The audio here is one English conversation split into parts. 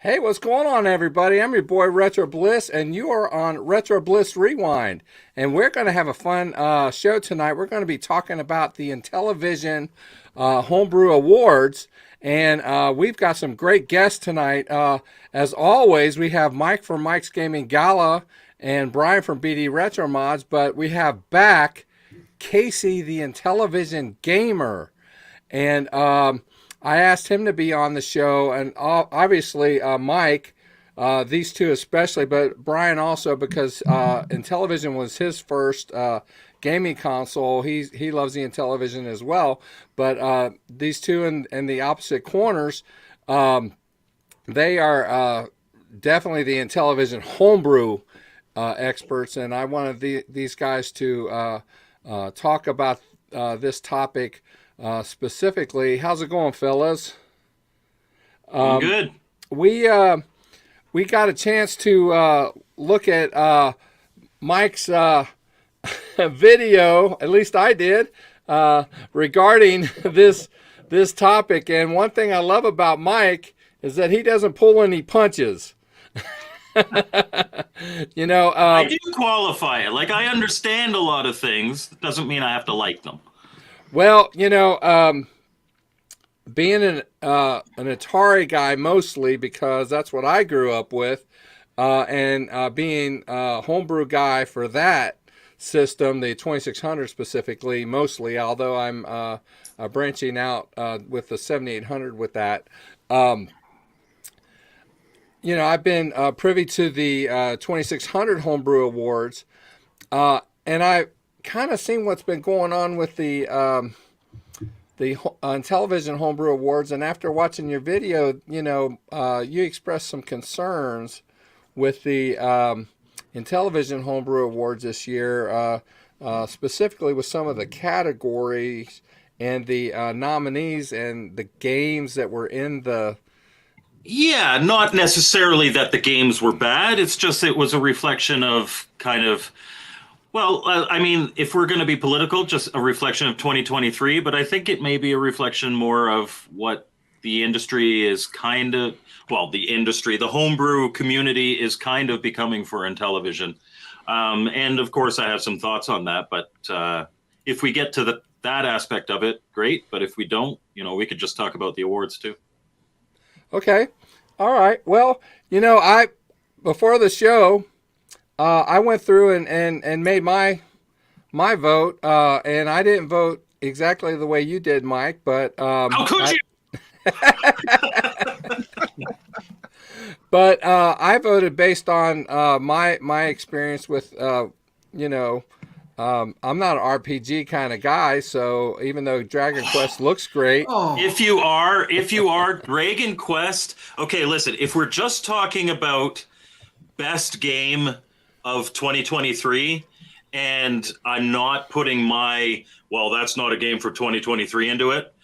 Hey, what's going on, everybody? I'm your boy Retro Bliss, and you are on Retro Bliss Rewind. And we're going to have a fun show tonight. We're going to be talking about the Intellivision Homebrew Awards, and we've got some great guests tonight. As always, we have Mike from Mike's Gaming Gala and Brian from BD RetroMods, but we have back Casey, the Intellivision Gamer. And I asked him to be on the show, and obviously Mike, these two especially, but Brian also, because Intellivision was his first gaming console. He loves the Intellivision as well. But these two in the opposite corners, they are definitely the Intellivision Homebrew experts, and I wanted these guys to talk about this topic. Specifically, how's it going, fellas? Good. We got a chance to look at Mike's video, at least I did, regarding this topic. And one thing I love about Mike is that he doesn't pull any punches. I do qualify it. Like, I understand a lot of things. Doesn't mean I have to like them. Well, being an Atari guy mostly, because that's what I grew up with, and being a homebrew guy for that system, the 2600 specifically, mostly, although I'm branching out with the 7800 with that. I've been privy to the 2600 Homebrew Awards, and I kind of seen what's been going on with the Intellivision Homebrew Awards, and after watching your video, you expressed some concerns with the Intellivision Homebrew Awards this year, specifically with some of the categories and the nominees and the games that were in the. Yeah, not necessarily that the games were bad. It's just it was a reflection of kind of. Well, I mean, if we're going to be political, just a reflection of 2023, but I think it may be a reflection more of what the industry is the homebrew community is kind of becoming for Intellivision. And of course, I have some thoughts on that, but if we get to that aspect of it, great. But if we don't, we could just talk about the awards too. Okay. All right. Well, before the show, I went through and made my vote, and I didn't vote exactly the way you did, Mike. But how could you? But I voted based on my experience with I'm not an RPG kind of guy, so even though Dragon Quest looks great, if you are Dragon Quest, okay, listen. If we're just talking about best game of 2023, and I'm not putting that's not a game for 2023 into it.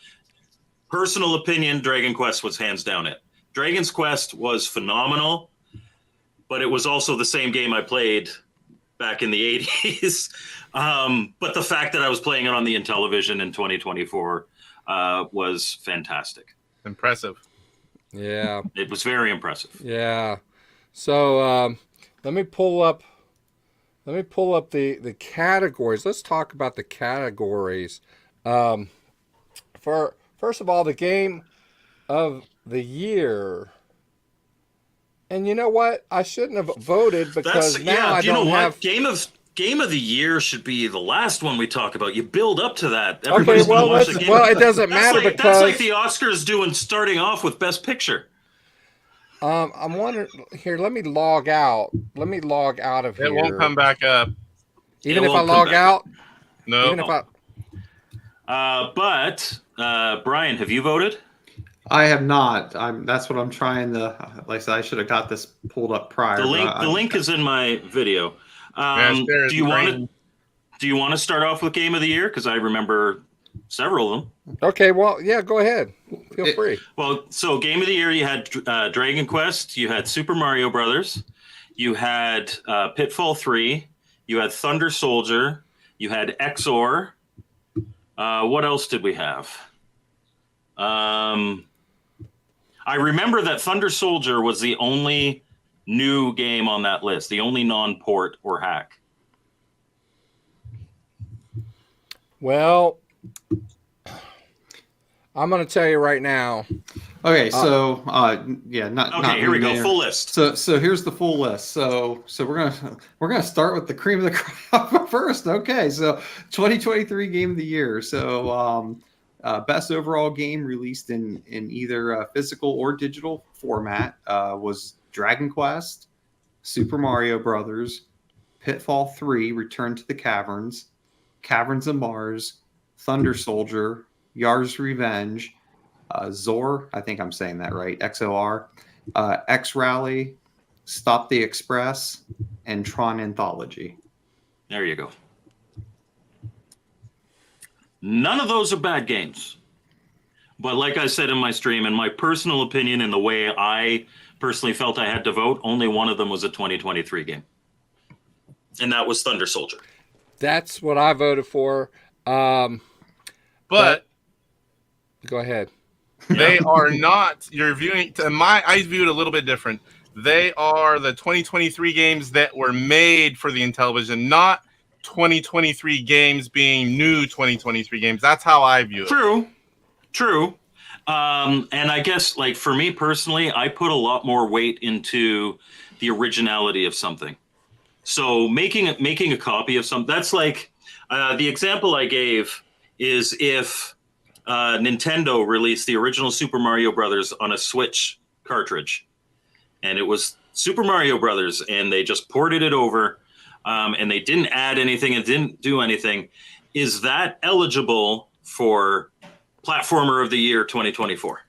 Personal opinion, Dragon Quest was hands down it. Dragon's Quest was phenomenal, but it was also the same game I played back in the 80s. But the fact that I was playing it on the Intellivision in 2024 was fantastic. Impressive. Yeah. It was very impressive. Yeah. So let me pull up the categories. Let's talk about the categories. First of all, the game of the year. And you know what? I shouldn't have voted because I don't have. Game of the year should be the last one we talk about. You build up to that. Okay, well, it doesn't matter because that's like the Oscars starting off with Best Picture. I'm wondering here. Let me log out. Let me log out of here. It won't come back up. Even if I log out? No. Even if But Brian, have you voted? I have not. That's what I'm trying to. Like I said, I should have got this pulled up prior. The link is in my video. Do you want to start off with Game of the Year? Because I remember several of them. Okay, well, yeah, go ahead. Feel free. Well, so Game of the Year, you had Dragon Quest, you had Super Mario Brothers, you had Pitfall 3, you had Thunder Soldier, you had XOR. What else did we have? I remember that Thunder Soldier was the only new game on that list, the only non-port or hack. Well, I'm going to tell you right now. Okay, so Here we go. Full list. So here's the full list. So we're gonna start with the cream of the crop first. Okay, so 2023 Game of the Year. So best overall game released in either physical or digital format was Dragon Quest, Super Mario Brothers, Pitfall 3: Return to the Caverns, Caverns of Mars, Thunder Soldier, Yar's Revenge, Zor, I think I'm saying that right, XOR, X Rally, Stop the Express, and Tron Anthology. There you go. None of those are bad games. But like I said in my stream, in my personal opinion, and the way I personally felt I had to vote, only one of them was a 2023 game. And that was Thunder Soldier. That's what I voted for. But Go ahead. they are not. You're viewing. I view it a little bit different. They are the 2023 games that were made for the Intellivision, not 2023 games being new 2023 games. That's how I view it. True. And I guess, like, for me personally, I put a lot more weight into the originality of something. So making a copy of something, that's like the example I gave is if Nintendo released the original Super Mario Brothers on a Switch cartridge, and it was Super Mario Brothers, and they just ported it over, and they didn't add anything and didn't do anything. Is that eligible for Platformer of the Year 2024?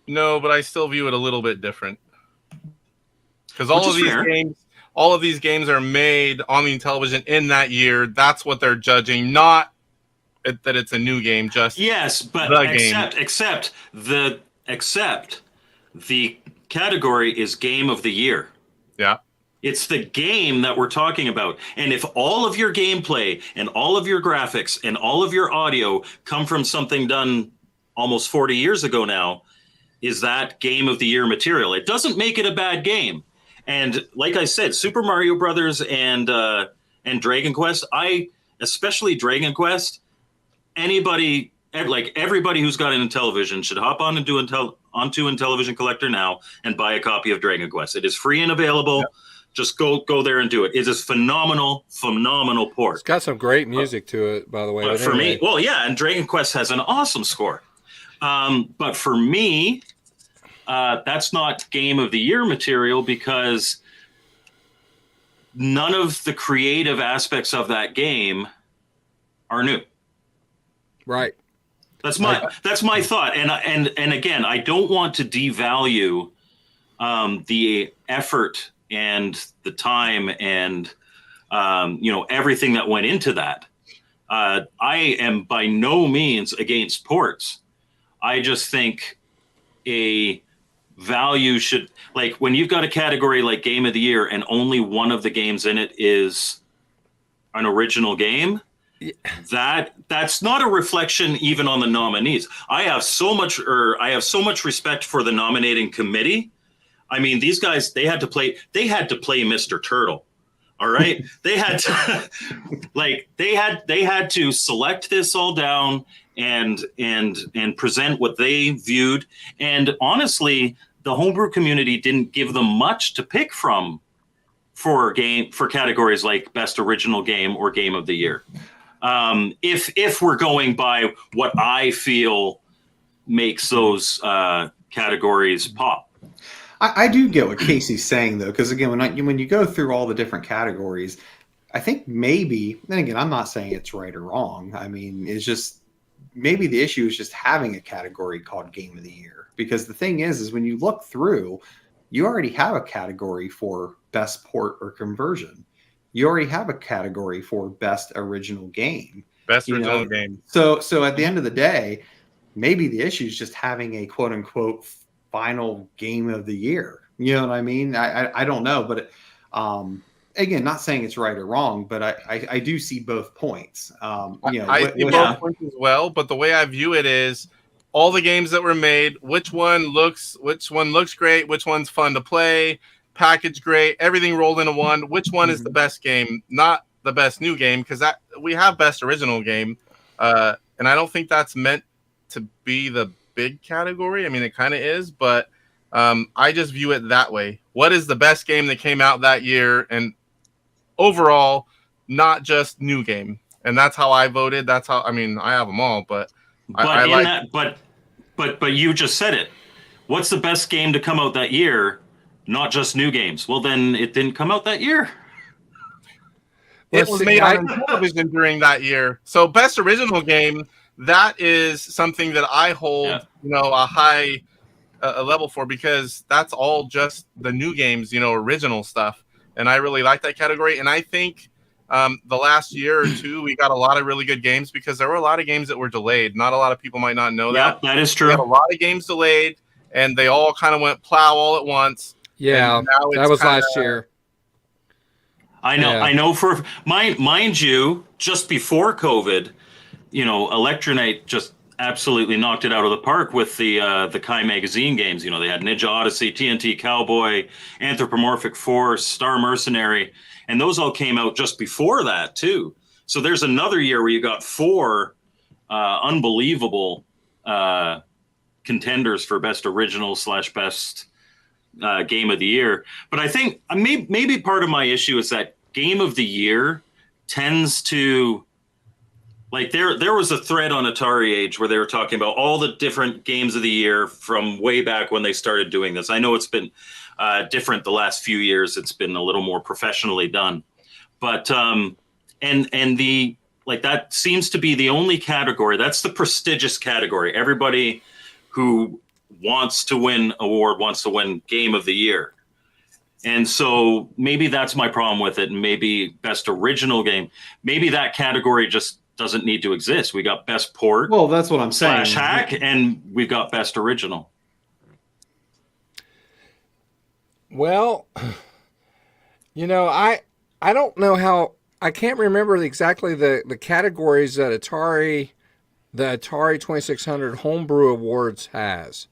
No, but I still view it a little bit different. Because all of these games are made on the Intellivision in that year. That's what they're judging, not that it's a new game. Just yes, but except the category is Game of the Year. Yeah. It's the game that we're talking about. And if all of your gameplay and all of your graphics and all of your audio come from something done almost 40 years ago now, is that Game of the Year material? It doesn't make it a bad game. And like I said, Super Mario Brothers and Dragon Quest, especially Dragon Quest, everybody who's got an Intellivision should hop on and onto Intellivision Collector now and buy a copy of Dragon Quest. It is free and available. Yep. Just go there and do it. It is phenomenal port. It's got some great music to it, by the way. But for me, well, yeah, and Dragon Quest has an awesome score. But for me, that's not Game of the Year material because none of the creative aspects of that game are new. Right. That's my thought. And again, I don't want to devalue the effort and the time and everything that went into that. I am by no means against ports. I just think a value should, like, when you've got a category like Game of the Year and only one of the games in it is an original game, that's not a reflection even on the nominees. I have so much respect for the nominating committee. I mean, these guys, they had to play Mr. Turtle. All right. They had to they had to select this all down and present what they viewed. And honestly, the homebrew community didn't give them much to pick from for categories like Best Original Game or Game of the Year. If we're going by what I feel makes those categories pop. I do get what Casey's saying, though, because, again, when you go through all the different categories, I think maybe, and again, I'm not saying it's right or wrong. I mean, it's just maybe the issue is just having a category called Game of the Year. Because the thing is when you look through, you already have a category for Best Port or Conversion. You already have a category for Best Original Game. Best Original Game. So at the end of the day, maybe the issue is just having a quote-unquote final Game of the Year. You know what I mean? I don't know, but again, not saying it's right or wrong, but I do see both points. I see both points as well, but the way I view it is all the games that were made, which one looks great, which one's fun to play, package great, everything rolled into one. Which one is the best game, not the best new game, because that we have best original game, and I don't think that's meant to be the big category. I mean, it kind of is, but I just view it that way. What is the best game that came out that year, and overall, not just new game? And that's how I voted. That's how, I mean, I have them all, but but you just said it. What's the best game to come out that year? Not just new games. Well, then it didn't come out that year. It was made on television during that year. So best original game, that is something that I hold, a high level for, because that's all just the new games, original stuff. And I really like that category. And I think the last year or two, we got a lot of really good games, because there were a lot of games that were delayed. Not a lot of people might not know that. Yeah, that is true. We had a lot of games delayed, and they all kind of went plow all at once. Yeah, that was last year. I know. Yeah. I know. For mind you, just before COVID, Electronite just absolutely knocked it out of the park with the Kai Magazine games. They had Ninja Odyssey, TNT Cowboy, Anthropomorphic Force, Star Mercenary, and those all came out just before that too. So there's another year where you got 4 unbelievable contenders for best original / best game of the year. But I think maybe part of my issue is that game of the year tends to, like, there was a thread on atariage where they were talking about all the different games of the year from way back when they started doing this. I know it's been different the last few years. It's been a little more professionally done, but that seems to be the only category. That's the prestigious category. Everybody who wants to win award wants to win game of the year. And so maybe that's my problem with it. And maybe best original game, maybe that category just doesn't need to exist. We got best port. Well, that's what I'm saying. / hack, and we've got best original. Well, I don't know how, I can't remember exactly the categories that the Atari 2600 Homebrew Awards has.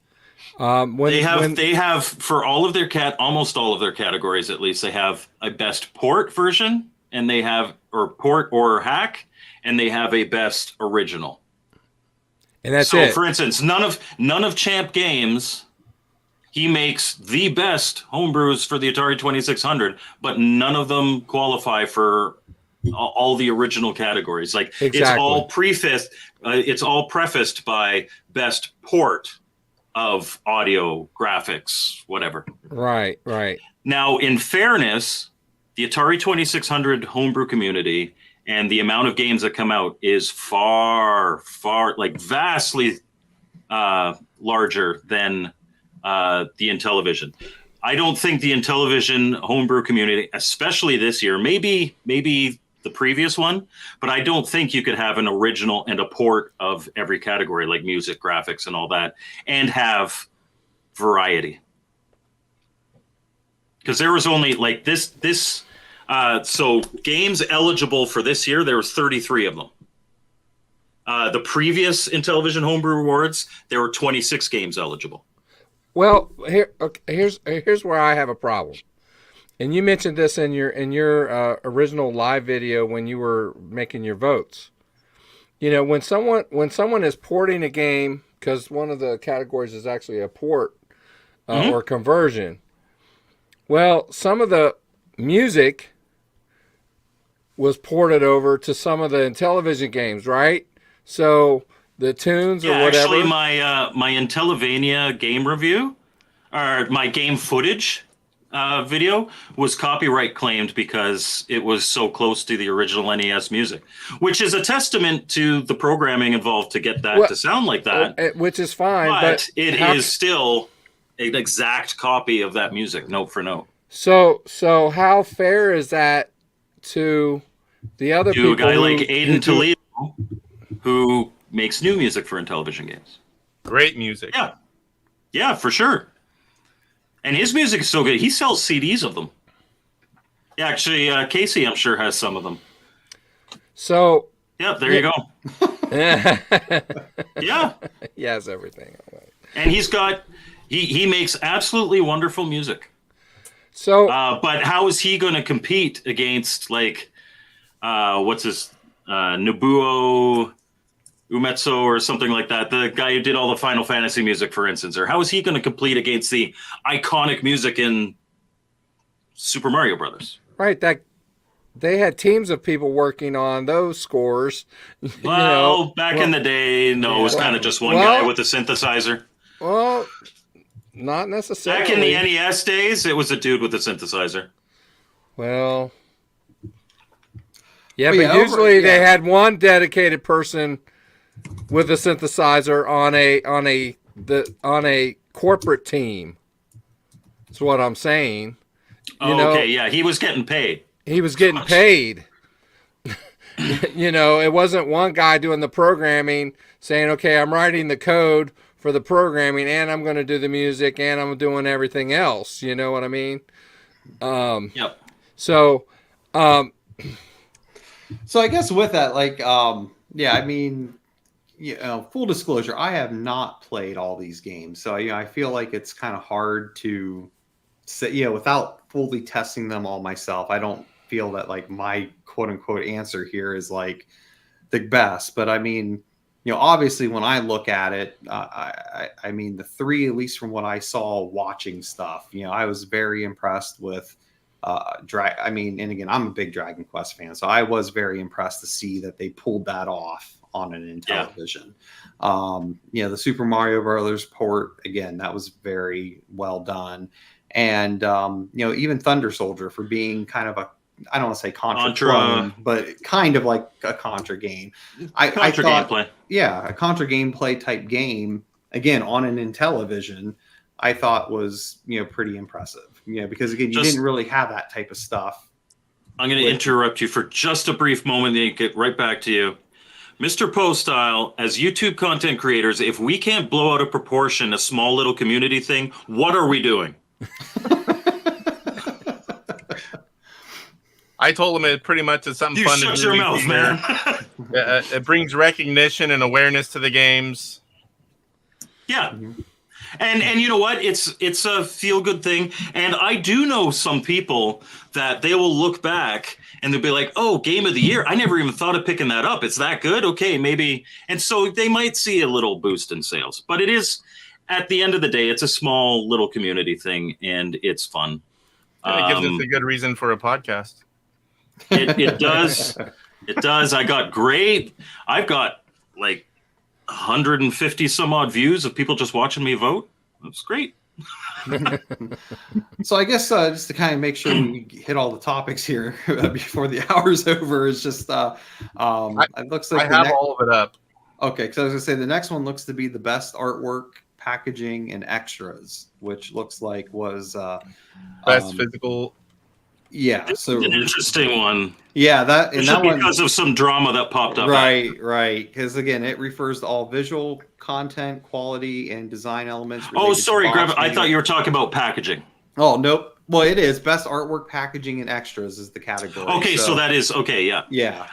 They have for all of their almost all of their categories, at least, they have a best port version, and they have, or port or hack, and they have a best original. And that's it. So, for instance, none of Champ Games, he makes the best homebrews for the Atari 2600, but none of them qualify for all the original categories. Like, exactly. It's all prefaced by best port of audio, graphics, whatever. Right. Now, in fairness, the Atari 2600 homebrew community and the amount of games that come out is far, like vastly larger than the Intellivision. I don't think the Intellivision homebrew community, especially this year, maybe the previous one, but I don't think you could have an original and a port of every category, like music, graphics, and all that, and have variety. Because there was only like so games eligible for this year, there was 33 of them. The previous Intellivision Homebrew Awards, there were 26 games eligible. Well, here's where I have a problem. And you mentioned this in your original live video when you were making your votes. When someone is porting a game, because one of the categories is actually a port or conversion. Well, some of the music was ported over to some of the Intellivision games, right? So the tunes or whatever. Actually, my Intellivania game review, or my game footage video, was copyright claimed because it was so close to the original NES music, which is a testament to the programming involved to get that to sound like that. Which is fine, but it is still an exact copy of that music, note for note. So how fair is that to the other people? A guy like Aiden Toledo, who makes new music for Intellivision games. Great music. Yeah, for sure. And his music is so good. He sells CDs of them. Yeah, actually, Casey, I'm sure, has some of them. So Yeah, there you go. Yeah. He has everything. And he makes absolutely wonderful music. So, but how is he going to compete against what's his Nobuo Umetsu or something like that? The guy who did all the Final Fantasy music, for instance, or how is he going to compete against the iconic music in Super Mario Brothers? right, that they had teams of people working on those scores. Well, back in the day, no, it was kind of just one guy with a synthesizer. Well, not necessarily. Back in the NES days, it was a dude with a synthesizer. Well, yeah, but usually they had one dedicated person with a synthesizer on a corporate team. That's what I'm saying. Okay, yeah, he was getting paid. He was getting paid. It wasn't one guy doing the programming saying, okay, I'm writing the code for the programming and I'm going to do the music and I'm doing everything else. You know what I mean? Yep. So I guess with that, full disclosure, I have not played all these games. So, I feel like it's kind of hard to say, without fully testing them all myself. I don't feel that my quote unquote answer here is the best, but obviously when I look at it, the three, at least from what I saw watching stuff, I was very impressed with and again, I'm a big Dragon Quest fan, so I was very impressed to see that they pulled that off on an Intellivision. Yeah. The Super Mario Brothers port, again, that was very well done. And, even Thunder Soldier for being kind of I don't want to say Contra clone, but kind of like a Contra game. I thought, gameplay. Yeah, a Contra gameplay type game, again, on an Intellivision, I thought was, pretty impressive. Because again, you didn't really have that type of stuff. I'm going to interrupt you for just a brief moment and get right back to you. Mr. Poe style, as YouTube content creators, if we can't blow out of proportion a small little community thing, what are we doing? I told him it pretty much is something fun to do. Shut your mouth, man. It brings recognition and awareness to the games. Yeah. Mm-hmm. And you know what? It's a feel-good thing. And I do know some people that they will look back and they'll be like, oh, game of the year. I never even thought of picking that up. It's that good? Okay, maybe. And so they might see a little boost in sales. But it is, at the end of the day, it's a small little community thing, and it's fun. And it gives us a good reason for a podcast. It does. It does. I've got 150 some odd views of people just watching me vote. That's great. So I guess just to kind of make sure we hit all the topics here before the hour's over is just it looks like I have all of it up. Okay, because I was gonna say the next one looks to be the best artwork, packaging, and extras, which looks like was best physical. Yeah, so an interesting one. Yeah, because of some drama that popped up. Right. Because again, it refers to all visual content, quality, and design elements. Oh, sorry, Greg. I thought you were talking about packaging. Oh, nope. Well, it is best artwork, packaging, and extras is the category. Okay, so that is okay. Yeah. Yeah.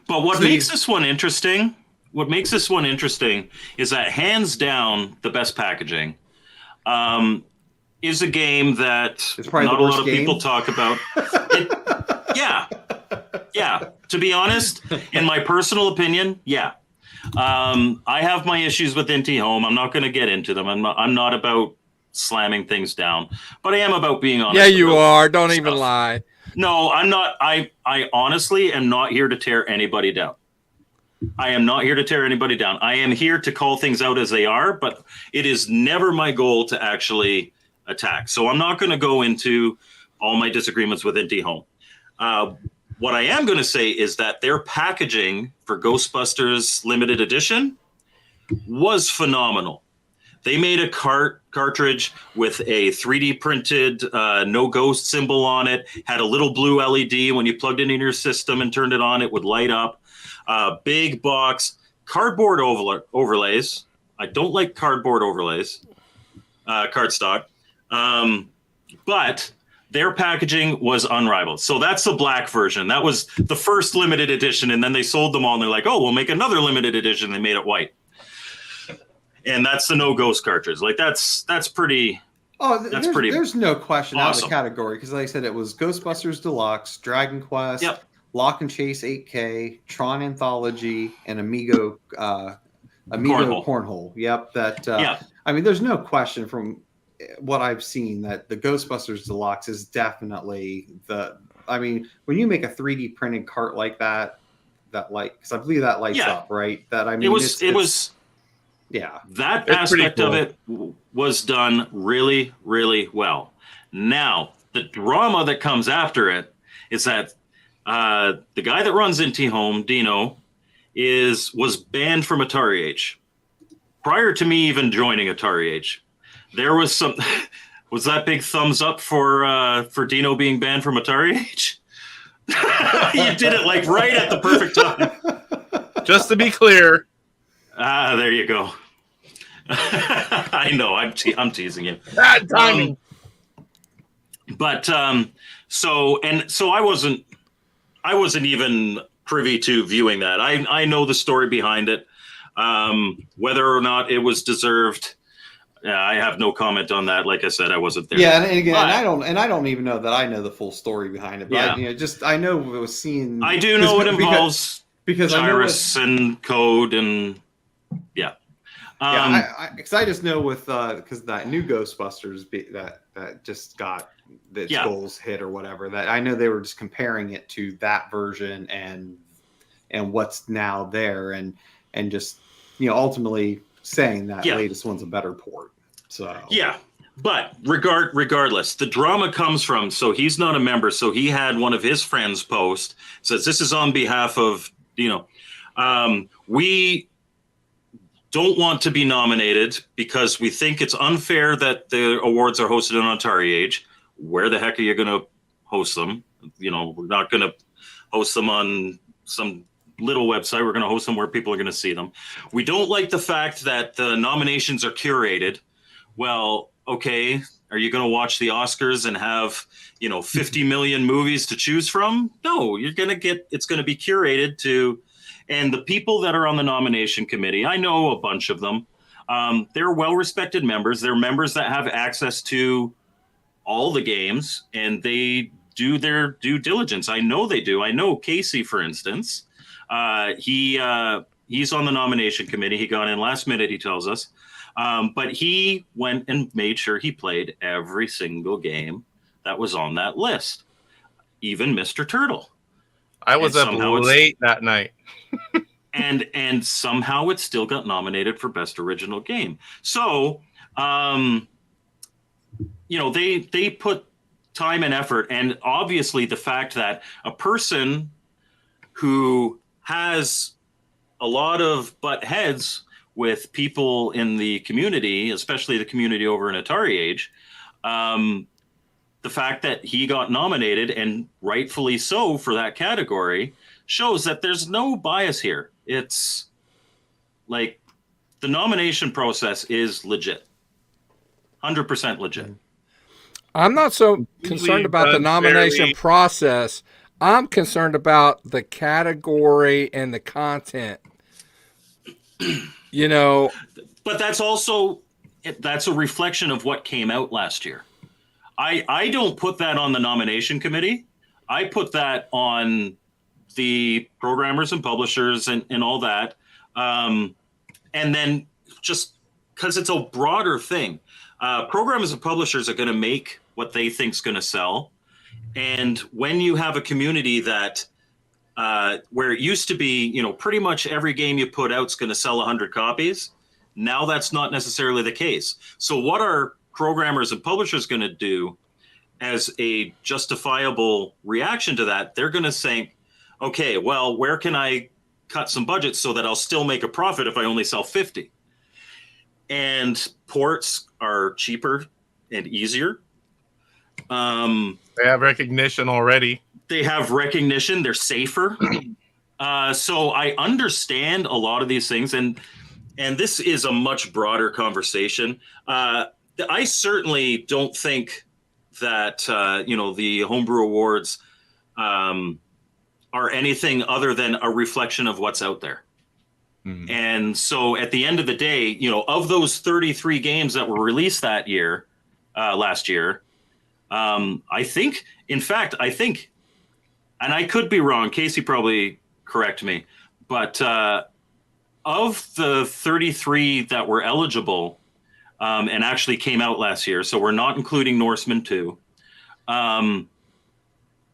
But what makes this one interesting? What makes this one interesting is that hands down the best packaging. Is a game that not a lot of people talk about. Yeah. To be honest, in my personal opinion, yeah. I have my issues with Inti Home. I'm not going to get into them. I'm not about slamming things down, but I am about being honest. Yeah, you are. Don't even lie. No, I'm not. I honestly am not here to tear anybody down. I am not here to tear anybody down. I am here to call things out as they are, but it is never my goal to actually attack. So I'm not going to go into all my disagreements with Inti Home. What I am going to say is that their packaging for Ghostbusters Limited Edition was phenomenal. They made a cartridge with a 3D printed no ghost symbol on it, had a little blue LED. When you plugged it in your system and turned it on, it would light up. Big box, cardboard overlays. I don't like cardboard overlays, cardstock. But their packaging was unrivaled. So that's the black version. That was the first limited edition, and then they sold them all, and they're like, oh, we'll make another limited edition. They made it white. And that's the no ghost cartridge. Like that's pretty. Oh, that's pretty. There's no question out of awesome. the category because, like I said, it was Ghostbusters Deluxe, Dragon Quest, Yep. Lock and Chase 8K, Tron Anthology, and Amigo Cornhole. Yep. That. Yeah. I mean, there's no question from what I've seen that the Ghostbusters Deluxe is definitely the. I mean, when you make a 3D printed cart like that light, because I believe that lights up, right? That I mean, it was. Yeah, that It's aspect cool. of it was done really, really well. Now, the drama that comes after it is that the guy that runs Home, Dino, was banned from atariage. Prior to me even joining atariage, there was some was that big thumbs up for Dino being banned from atariage. You did it like right at the perfect time. Just to be clear. There you go. I know. I'm teasing you. Bad timing. But so I wasn't even privy to viewing that. I know the story behind it. Whether or not it was deserved, I have no comment on that. Like I said, I wasn't there. Yeah, and again, I don't even know that I know the full story behind it. But Yeah. I know it was seen. I do know it involves because Tyrus and code and yeah. Because I just know with because that new Ghostbusters that just got its goals hit or whatever, that I know they were just comparing it to that version and what's now there and just ultimately saying that latest one's a better port. So yeah, but regardless, the drama comes from, so he's not a member, so he had one of his friends post, says this is on behalf of we don't want to be nominated because we think it's unfair that the awards are hosted on atariage. Where the heck are you going to host them? We're not going to host them on some little website. We're going to host them where people are going to see them. We don't like the fact that the nominations are curated. Well, okay, are you going to watch the Oscars and have 50 million movies to choose from? No, it's going to be curated to. And the people that are on the nomination committee, I know a bunch of them. They're well-respected members. They're members that have access to all the games, and they do their due diligence. I know they do. I know Casey, for instance. He's on the nomination committee. He got in last minute, he tells us. But he went and made sure he played every single game that was on that list, even Mr. Turtle. I was up late that night. and somehow it still got nominated for Best Original Game. So, they put time and effort, and obviously the fact that a person who has a lot of butt heads with people in the community, especially the community over in atariage, the fact that he got nominated, and rightfully so for that category, shows that there's no bias here. It's like the nomination process is legit. 100% legit. I'm not so concerned about the nomination process. I'm concerned about the category and the content. But that's a reflection of what came out last year. I don't put that on the nomination committee. I put that on the programmers and publishers and all that. And then just because it's a broader thing, programmers and publishers are going to make what they think is going to sell. And when you have a community that where it used to be, pretty much every game you put out is going to sell 100 copies. Now that's not necessarily the case. So what are programmers and publishers going to do as a justifiable reaction to that? They're going to say, okay, well, where can I cut some budget so that I'll still make a profit if I only sell 50? And ports are cheaper and easier. They have recognition already. They have recognition. They're safer. So I understand a lot of these things. And this is a much broader conversation. I certainly don't think that the Homebrew Awards are anything other than a reflection of what's out there. Mhm. And so at the end of the day, of those 33 games that were released that year, last year, I think, and I could be wrong, Casey probably correct me, but of the 33 that were eligible and actually came out last year, so we're not including Norseman 2,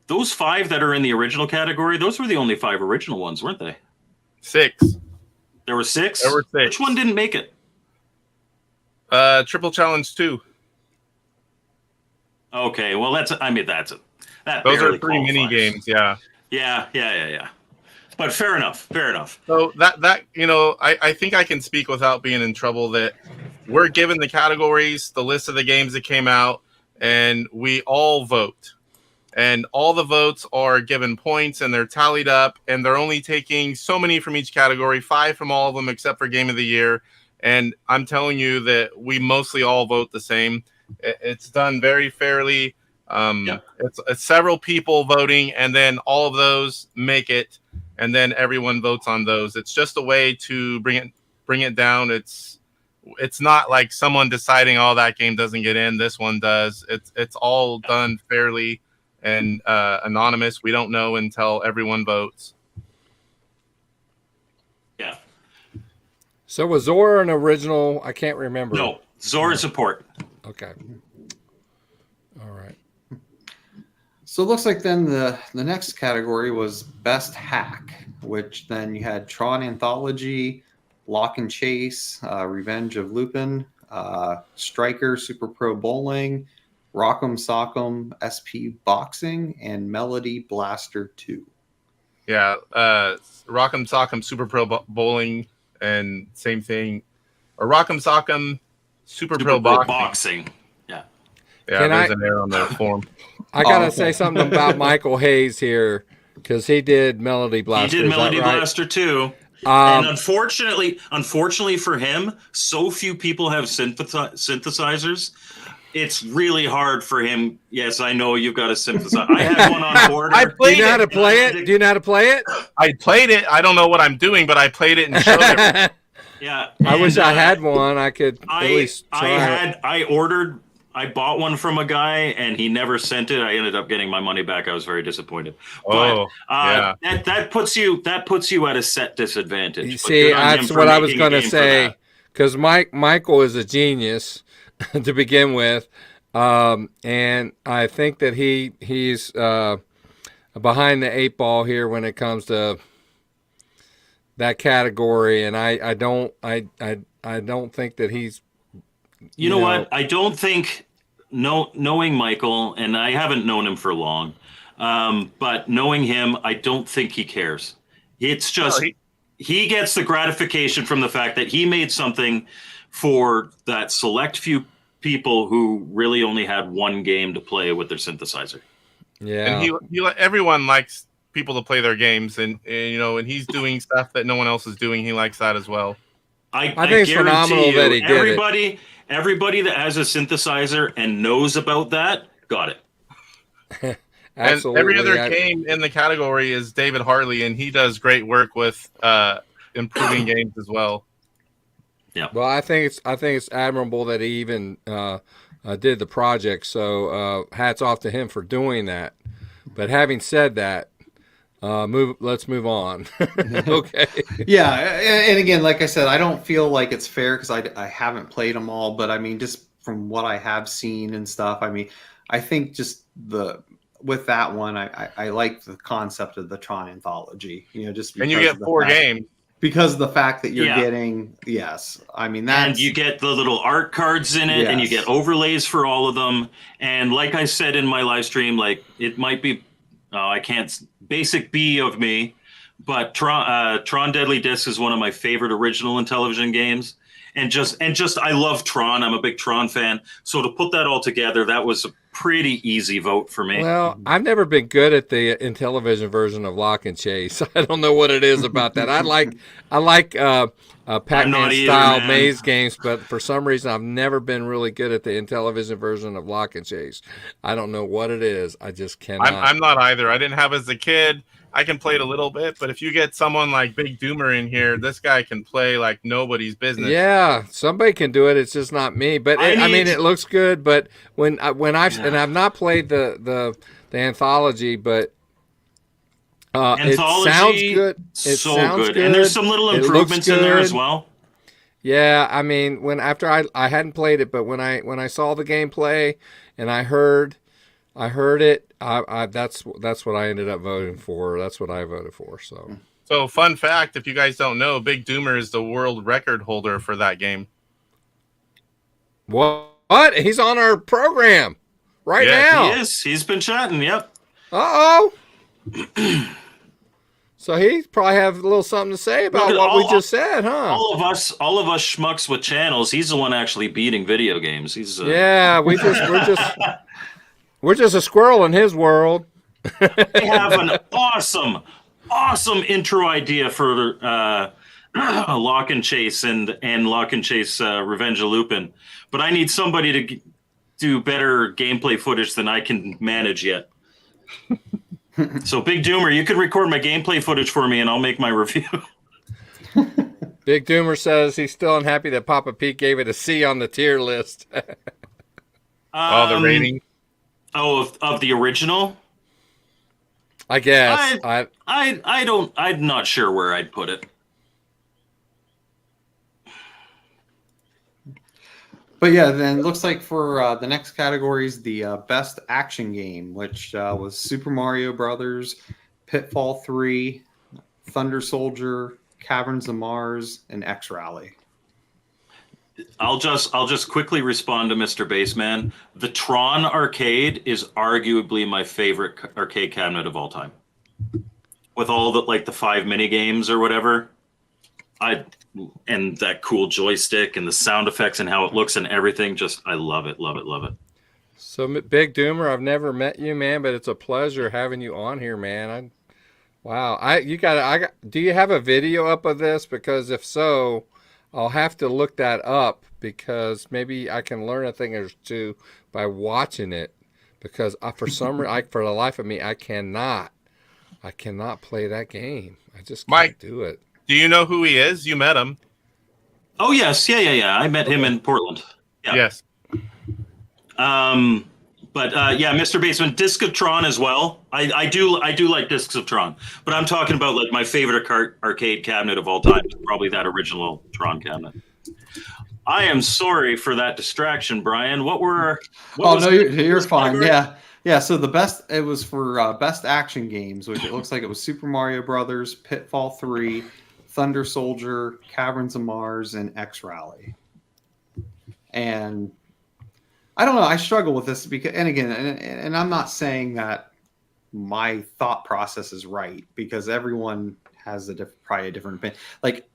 those 5 that are in the original category, those were the only 5 original ones, weren't they? 6. There were 6? There were 6. Which one didn't make it? Triple Challenge 2. Okay, well, that Those are barely 3 mini qualifies. games, yeah. Yeah. But fair enough. So that I think I can speak without being in trouble that we're given the categories, the list of the games that came out, and we all vote. And all the votes are given points, and they're tallied up, and they're only taking so many from each category, 5 from all of them except for Game of the Year. And I'm telling you that we mostly all vote the same. It's done very fairly. It's several people voting, and then all of those make it, and then everyone votes on those. It's just a way to bring it down. It's not like someone deciding, oh, that game doesn't get in, this one does. It's all done fairly and anonymous. We don't know until everyone votes. Yeah. So was Zora an original? I can't remember. No, Zora's important. Okay. All right. So it looks like then the next category was Best Hack, which then you had Tron Anthology, Lock and Chase, Revenge of Lupin, Striker Super Pro Bowling, Rock'em Sock'em SP Boxing, and Melody Blaster 2. Yeah, Rock'em Sock'em Super Pro Bowling, and same thing. Or Rock'em Sock'em Super Pro Boxing. Yeah. Yeah, there's an error on the form. I gotta say something about Michael Hayes here because he did Melody Blaster. He did Melody right? Blaster too. And unfortunately for him, so few people have synthesizers. It's really hard for him. Yes, I know you've got a synthesizer. I had one on board. Do you know how to play it? Do you know how to play it? I played it. I don't know what I'm doing, but I played it and showed it. Yeah. I wish I had one. I could at least try it. I bought one from a guy and he never sent it. I ended up getting my money back. I was very disappointed. But that puts you at a set disadvantage. You see, that's what I was going to say, because Michael is a genius to begin with, and I think that he's behind the 8 ball here when it comes to that category, and I don't think that he's. You know what? I don't think, knowing Michael, and I haven't known him for long, but knowing him, I don't think he cares. It's just he gets the gratification from the fact that he made something for that select few people who really only had one game to play with their synthesizer. Yeah, and everyone likes people to play their games, and he's doing stuff that no one else is doing. He likes that as well. I think it's phenomenal that he did it. Everybody that has a synthesizer and knows about that got it. Absolutely. And every other game in the category is David Hartley, and he does great work with improving games as well. Yeah. Well, I think it's admirable that he even did the project. So hats off to him for doing that. But having said that, let's move on. Okay. Yeah, and again, like I said, I don't feel like it's fair because I haven't played them all, but I mean, just from what I have seen and stuff, I mean, I think just with that one, I like the concept of the Tron Anthology. Just and you get 4 games because of the fact that you're getting I mean that, and you get the little art cards in it, and you get overlays for all of them. And like I said in my live stream, like it might be. I can't basic B of me, but Tron Deadly Disc is one of my favorite original Intellivision games, and just I love Tron. I'm a big Tron fan. So to put that all together, that was pretty easy vote for me. Well, I've never been good at the Intellivision version of Lock and Chase. I don't know what it is about that. I like I'm Pac-Man not either, style man. maze games, but for some reason I've never been really good at the Intellivision version of Lock and Chase. I don't know what it is. I just cannot. I'm not either. I didn't have as a kid. I can play it a little bit, but if you get someone like Big Doomer in here, this guy can play like nobody's business. Yeah, somebody can do it. It's just not me. But I mean, it looks good. But when I've not played the anthology, but it sounds good. It so sounds good. And there's some little improvements in there as well. Yeah, I mean, after I hadn't played it, but when I saw the gameplay and I heard it, that's what I ended up voting for. That's what I voted for. So fun fact, if you guys don't know, Big Doomer is the world record holder for that game. What? He's on our program right now. He is. He's been chatting. Yep. Uh-oh. So he probably have a little something to say about what we just said, huh? All of us schmucks with channels. He's the one actually beating video games. He's yeah. We're just a squirrel in his world. I have an awesome intro idea for Lock and Chase and Lock and Chase Revenge of Lupin, but I need somebody to do better gameplay footage than I can manage yet. So Big Doomer, you could record my gameplay footage for me and I'll make my review. Big Doomer says he's still unhappy that Papa Pete gave it a C on the tier list. The rating. Of the original? I guess. I'm not sure where I'd put it. But yeah, then it looks like for the next category is the best action game, which was Super Mario Brothers, Pitfall 3, Thunder Soldier, Caverns of Mars, and X Rally. I'll just quickly respond to Mr. Baseman. The Tron arcade is arguably my favorite arcade cabinet of all time. With all the 5 mini games or whatever, and that cool joystick and the sound effects and how it looks and everything, I love it. So Big Doomer, I've never met you, man, but it's a pleasure having you on here, man. Do you have a video up of this? Because if so, I'll have to look that up because maybe I can learn a thing or two by watching it. Because for the life of me, I cannot play that game. I just can't do it. Do you know who he is? You met him. Oh yes, yeah. I met him in Portland. Yeah. Yes. But Mr. Baseman, Disc of Tron as well. I do like Discs of Tron, but I'm talking about my favorite arcade cabinet of all time is probably that original Tron cabinet. I am sorry for that distraction, Brian. You're fine. Yeah. So it was for best action games, which it looks like it was Super Mario Brothers, Pitfall 3, Thunder Soldier, Caverns of Mars, and X Rally. And I don't know. I struggle with this because, and I'm not saying that my thought process is right because everyone has probably a different opinion.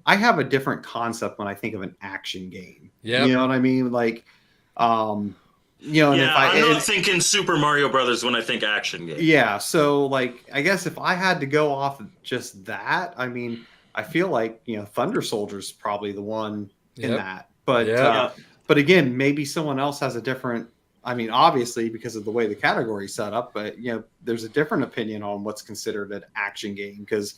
I have a different concept when I think of an action game. Yeah, you know what I mean. I'm not thinking Super Mario Brothers when I think action game. Yeah, so I guess if I had to go off of just that, I feel like Thunder Soldier is probably the one in that. But but again, maybe someone else has a different. Obviously because of the way the category is set up, but there's a different opinion on what's considered an action game. Because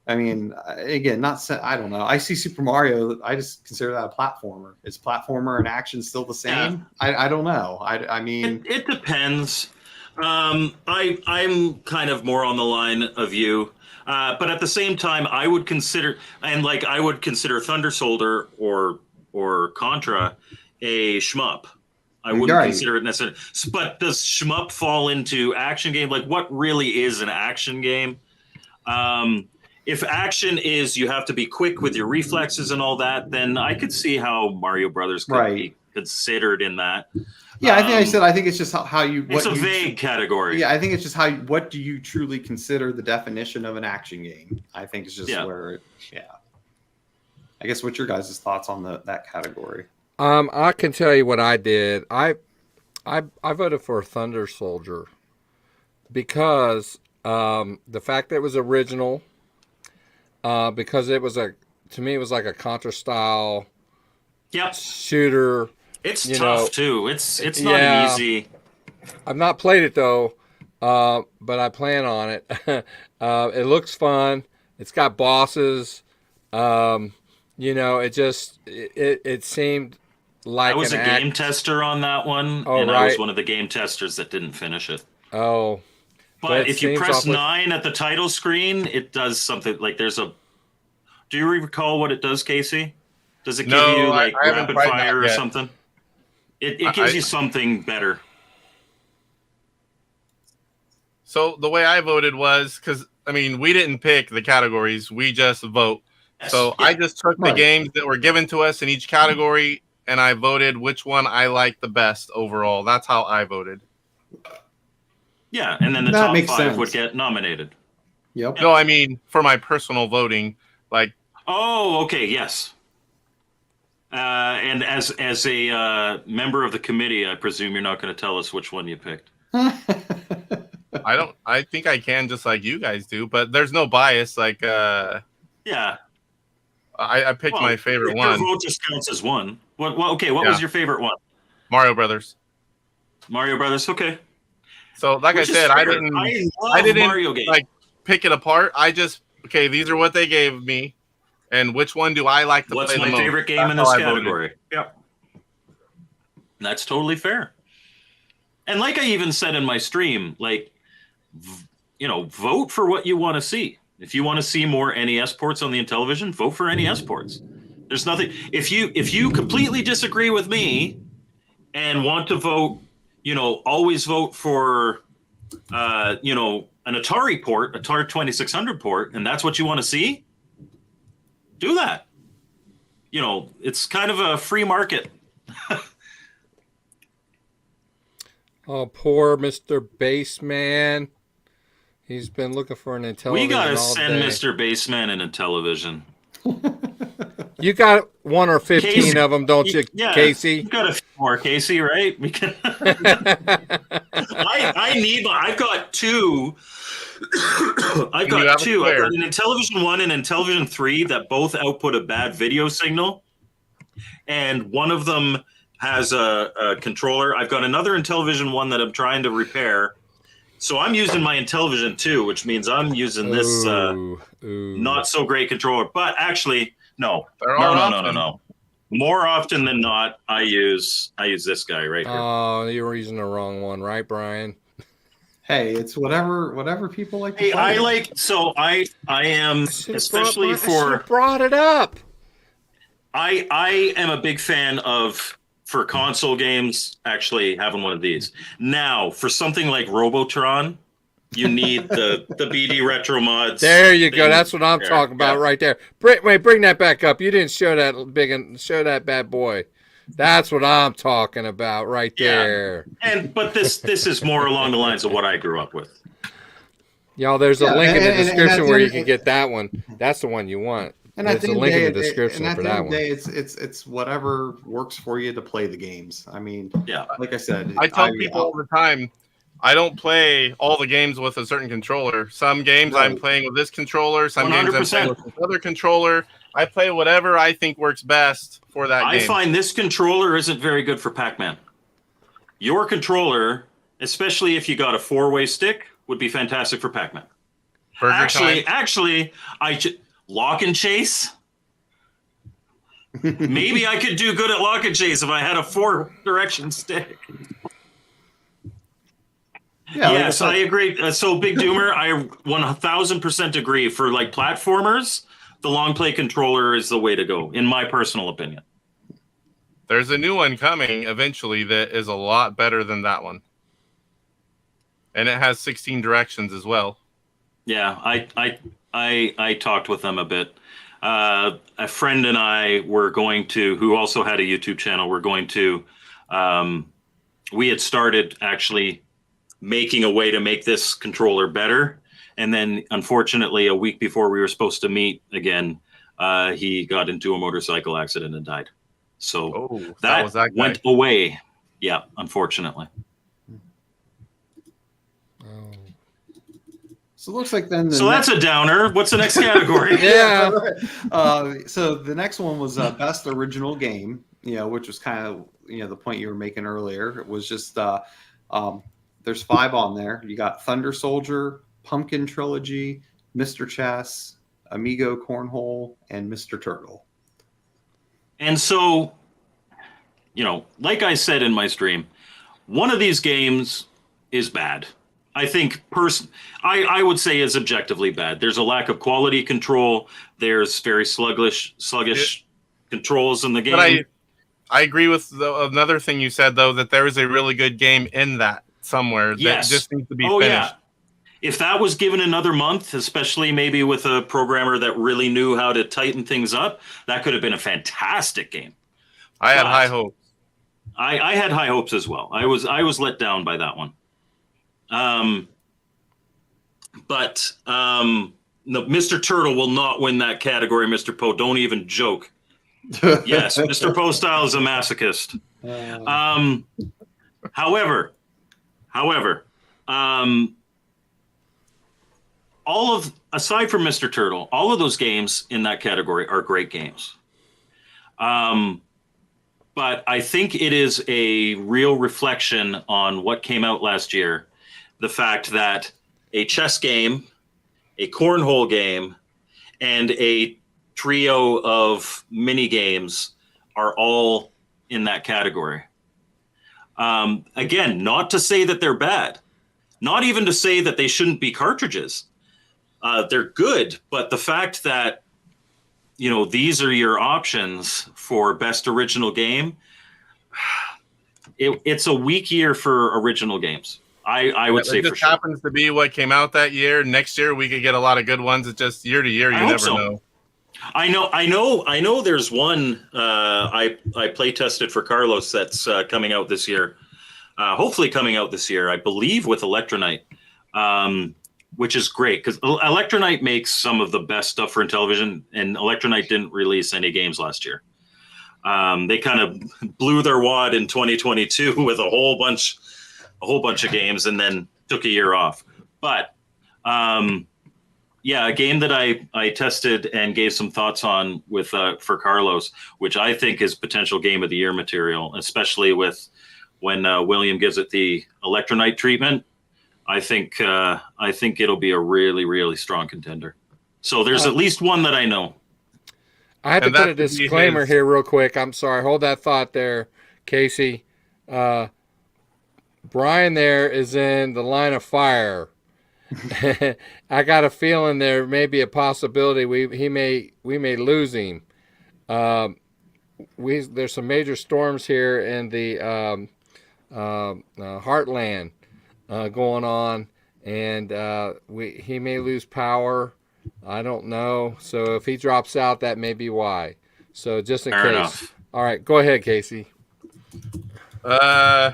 again, I don't know. I see Super Mario. I just consider that a platformer. Is platformer and action still the same? Yeah. I don't know. It depends. I'm kind of more on the line of you, but at the same time, I would consider Thunder Soldier or Contra a shmup. I wouldn't consider it necessarily. But does shmup fall into action game? What really is an action game? If action is you have to be quick with your reflexes and all that, then I could see how Mario Brothers could be considered in that. Yeah, I think it's just how you. It's a vague category. Yeah, I think it's just what do you truly consider the definition of an action game? I think it's just where. I guess what's your guys' thoughts on that category? I can tell you what I did. I I voted for Thunder Soldier because the fact that it was original, because it was to me it was like a Contra style shooter. It's you tough know, too. It's not easy. I've not played it though, but I plan on it. It looks fun. It's got bosses. It seemed like I was a game tester on that one, and I was one of the game testers that didn't finish it. Oh, but if you press 9 at the title screen, it does something like there's a. Do you recall what it does, Casey? Does it give you like rapid fire or something? It gives you something better. So the way I voted was because we didn't pick the categories; we just vote. Yes. So I just took the games that were given to us in each category, and I voted which one I liked the best overall. That's how I voted. Yeah, and then the top 5 would get nominated. Yep. No, for my personal voting, like. Oh, okay, yes. And as a member of the committee, I presume you're not going to tell us which one you picked. I think I can, just like you guys do, but there's no bias. Like, yeah. I picked my favorite one. Your vote just counts as one. What was your favorite one? Mario Brothers. Mario Brothers. Okay. So, like I said, I didn't Mario games. Like pick it apart. I just these are what they gave me, and which one do I like to play the most? What's my favorite game in this category? Yep. That's totally fair. And like I even said in my stream, like, vote for what you want to see. If you want to see more NES ports on the Intellivision, vote for NES ports. There's nothing. If you completely disagree with me and want to vote, always vote for, an Atari port, Atari 2600 port, and that's what you want to see, do that. It's kind of a free market. Oh, poor Mr. Baseman. He's been looking for an Intellivision. We gotta send Mr. Baseman an Intellivision. You got 1 or 15 Casey, of them, don't you, Casey? You got a few more, Casey, right? We can. I've got 2. I've got 2. I've got an Intellivision 1 and Intellivision 3 that both output a bad video signal, and one of them has a controller. I've got another Intellivision 1 that I'm trying to repair. So I'm using my Intellivision 2, which means I'm using this not so great controller. But actually, no. More often than not, I use this guy right here. Oh, you're using the wrong one, right, Brian? Hey, it's whatever people like. To play. I am especially for brought it up. I am a big fan of. For console games, actually having one of these. Now, for something like Robotron, you need the BD RetroMods. There you go. That's what I'm talking about right there. Wait, bring that back up. You didn't show that bad boy. That's what I'm talking about right there. But this is more along the lines of what I grew up with. Y'all, there's a link in the description where you can get that one. That's the one you want. And there's a link in the description for that one. It's whatever works for you to play the games. Like I said, I tell people all the time, I don't play all the games with a certain controller. Some games I'm playing with this controller. Some 100%. Games I'm playing with this other controller. I play whatever I think works best for that game. I find this controller isn't very good for Pac-Man. Your controller, especially if you got a 4-way stick, would be fantastic for Pac-Man. Actually, Lock and Chase. Maybe I could do good at Lock and Chase if I had a 4-direction stick. Yeah, yes, I agree. So, Big Doomer, I 1000% agree. For like platformers, the long play controller is the way to go, in my personal opinion. There's a new one coming eventually that is a lot better than that one, and it has 16 directions as well. Yeah, I talked with them a bit. A friend and I were going to, who also had a YouTube channel, we had started actually making a way to make this controller better. And then, unfortunately, a week before we were supposed to meet again, he got into a motorcycle accident and died. So that went away. Yeah, unfortunately. So it looks like then. So that's a downer. What's the next category? Yeah. So the next one was best original game. Which was kind of the point you were making earlier. It was just there's 5 on there. You got Thunder Soldier, Pumpkin Trilogy, Mr. Chess, Amigo Cornhole, and Mr. Turtle. And so, like I said in my stream, one of these games is bad. I think I would say is objectively bad. There's a lack of quality control. There's very sluggish controls in the game. But I agree with another thing you said, though, that there is a really good game in that somewhere that just needs to be finished. Yeah. If that was given another month, especially maybe with a programmer that really knew how to tighten things up, that could have been a fantastic game. I had high hopes. I had high hopes as well. I was let down by that one. But no, Mr. Turtle will not win that category, Mr. Poe. Don't even joke. Yes, Mr. Poe Style is a masochist. However, aside from Mr. Turtle, all of those games in that category are great games. But I think it is a real reflection on what came out last year. The fact that a chess game, a cornhole game, and a trio of mini games are all in that category. Again, not to say that they're bad, not even to say that they shouldn't be cartridges. They're good, but the fact that these are your options for best original game, it's a weak year for original games. I would say it just happens to be what came out that year. Next year we could get a lot of good ones. It's just year to year, you never know. I know. There's one I play tested for Carlos that's coming out this year. Hopefully coming out this year, I believe, with Electronite, which is great because Electronite makes some of the best stuff for Intellivision, and Electronite didn't release any games last year. They kind of blew their wad in 2022 with a whole bunch of games, and then took a year off. But yeah, a game that I tested and gave some thoughts on with for Carlos, which I think is potential game of the year material, especially with when William gives it the Electronite treatment. I think it'll be a really, really strong contender. So there's at least one that I know. I have to put a disclaimer here real quick. I'm sorry. Hold that thought there, Casey. Brian there is in the line of fire. I got a feeling there may be a possibility we may lose him. There's some major storms here in the Heartland going on, and he may lose power. I don't know. So if he drops out, that may be why. So just in Fair case. enough. All right, go ahead, Casey. I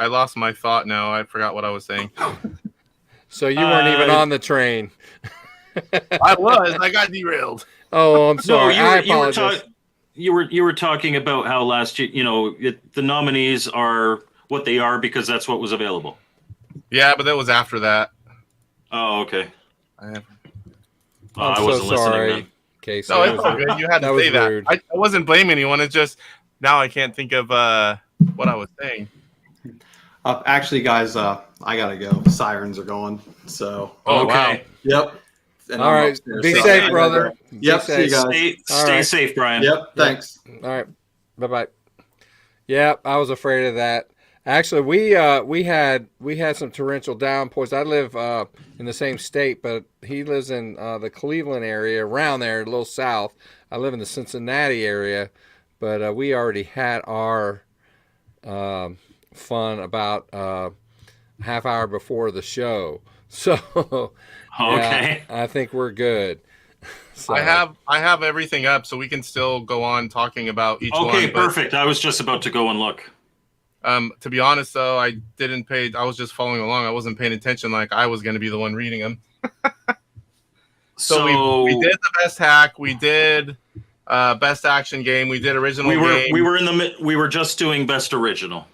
lost my thought now. I forgot what I was saying. So you weren't even on the train. I was. I got derailed. Oh, I'm sorry. I apologize. You were talking about how last year, the nominees are what they are because that's what was available. Yeah, but that was after that. Oh, okay. I'm I wasn't so sorry, listening then. Casey. No, it's all good. You had to say that. Rude. I wasn't blaming anyone. It's just now I can't think of what I was saying. Actually, guys, I gotta go. Sirens are going. So. Oh, okay. Wow. Yep. And All right. Be safe, brother. Yep. See you guys. Stay safe, Brian. Yep. Thanks. All right. Bye-bye. Yeah, I was afraid of that. Actually, we had some torrential downpours. I live in the same state, but he lives in the Cleveland area, around there, a little south. I live in the Cincinnati area, but we already had our fun about half hour before the show. So Okay. yeah, I think we're good. So, I have everything up, so we can still go on talking about each one. Okay, perfect. I was just about to go and look. To be honest, though, I was just following along. I wasn't paying attention like I was going to be the one reading them. So we did the best hack. We did best action game. We did original game. We were just doing best original.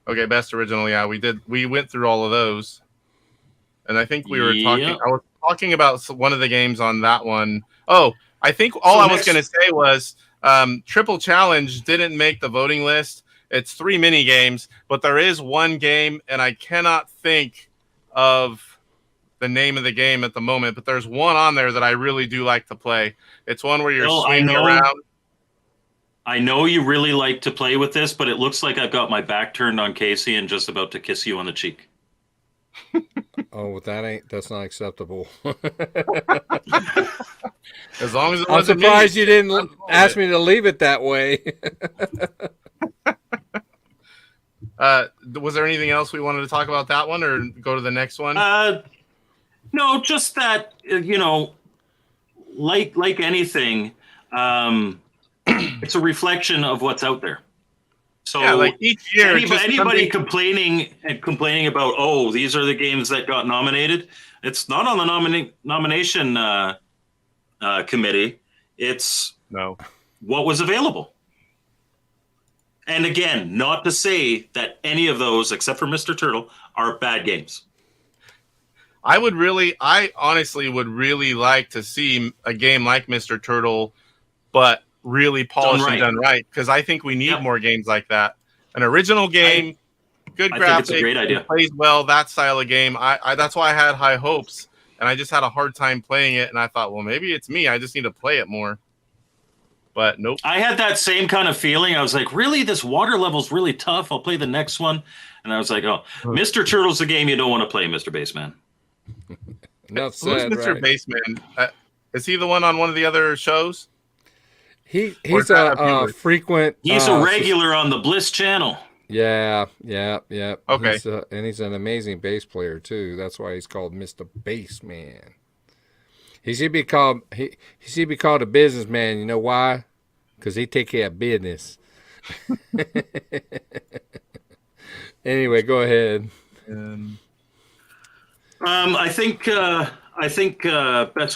Okay, best original. Yeah, we did. We went through all of those. And I think we were talking. Yep. I was talking about one of the games on that one. Oh, I think all I was going to say was Triple Challenge didn't make the voting list. It's 3 mini games, but there is one game, and I cannot think of the name of the game at the moment. But there's one on there that I really do like to play. It's one where you're swinging around. I know you really like to play with this, but it looks like I've got my back turned on Casey and just about to kiss you on the cheek. Oh, that's not acceptable. As long as it I'm wasn't surprised me, you didn't ask me to leave it that way. Was there anything else we wanted to talk about that one, or go to the next one? No, just that like anything, it's a reflection of what's out there. So yeah, like each year, anybody complaining about, oh, these are the games that got nominated. It's not on the nomination committee. It's what was available. And again, not to say that any of those, except for Mr. Turtle, are bad games. I honestly would really like to see a game like Mr. Turtle, but really polished and done right, because I think we need more games like that. An original game, good graphics, think it's a great idea. Plays well, that style of game. I that's why I had high hopes, and I just had a hard time playing it, and I thought, well, maybe it's me. I just need to play it more. But nope. I had that same kind of feeling. I was like, really? This water level's really tough. I'll play the next one. And I was like, oh, Mr. Turtle's a game you don't want to play, Mr. Baseman. Enough Who's said, Mr. right? Baseman? Is he the one on one of the other shows? He's a frequent. He's a regular on the Bliss channel. Yeah. Okay. And he's an amazing bass player too. That's why he's called Mr. Bassman. He should be called a businessman. You know why? Because he take care of business. Anyway, go ahead. I think best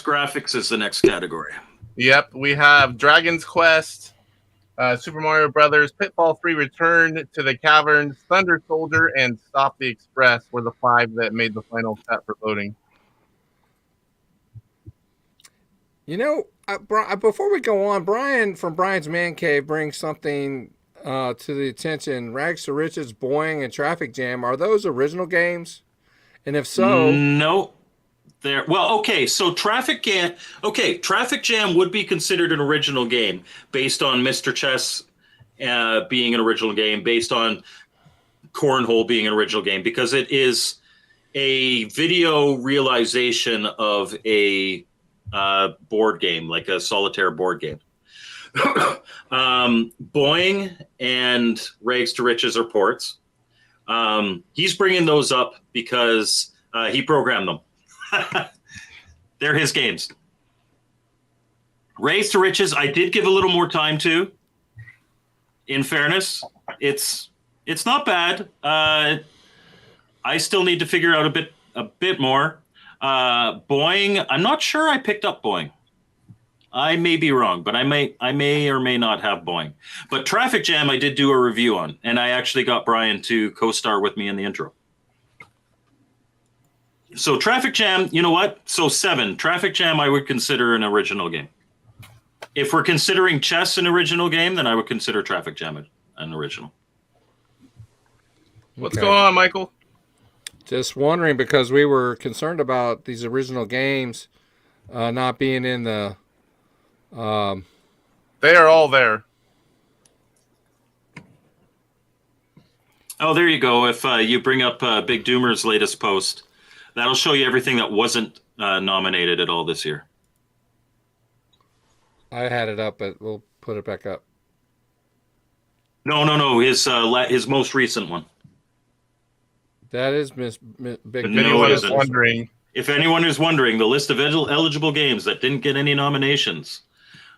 graphics is the next category. Yep, we have Dragon's Quest, Super Mario Brothers, Pitfall 3 Return to the Caverns, Thunder Soldier, and Stop the Express were the 5 that made the final cut for voting. You know, before we go on, Brian from Brian's Man Cave brings something to the attention. Rags to Riches, Boing, and Traffic Jam. Are those original games? And if so... No. So Traffic Jam would be considered an original game based on Mr. Chess being an original game, based on Cornhole being an original game, because it is a video realization of a board game, like a solitaire board game. Boing and Rags to Riches are ports. He's bringing those up because he programmed them. They're his games. Rags to Riches, I did give a little more time to. In fairness, it's not bad. I still need to figure out a bit more. Boing, I'm not sure I picked up Boing. I may be wrong, but I may or may not have Boing. But Traffic Jam I did do a review on, and I actually got Brian to co-star with me in the intro. So Traffic Jam, you know what? So 7, Traffic Jam I would consider an original game. If we're considering chess an original game, then I would consider Traffic Jam an original. What's going on, Michael? Just wondering, because we were concerned about these original games not being in the... They are all there. Oh, there you go. If you bring up Big Doomer's latest post, that'll show you everything that wasn't nominated at all this year. I had it up, but we'll put it back up. No. His most recent one. That is Big Doomer. If anyone is wondering, the list of eligible games that didn't get any nominations: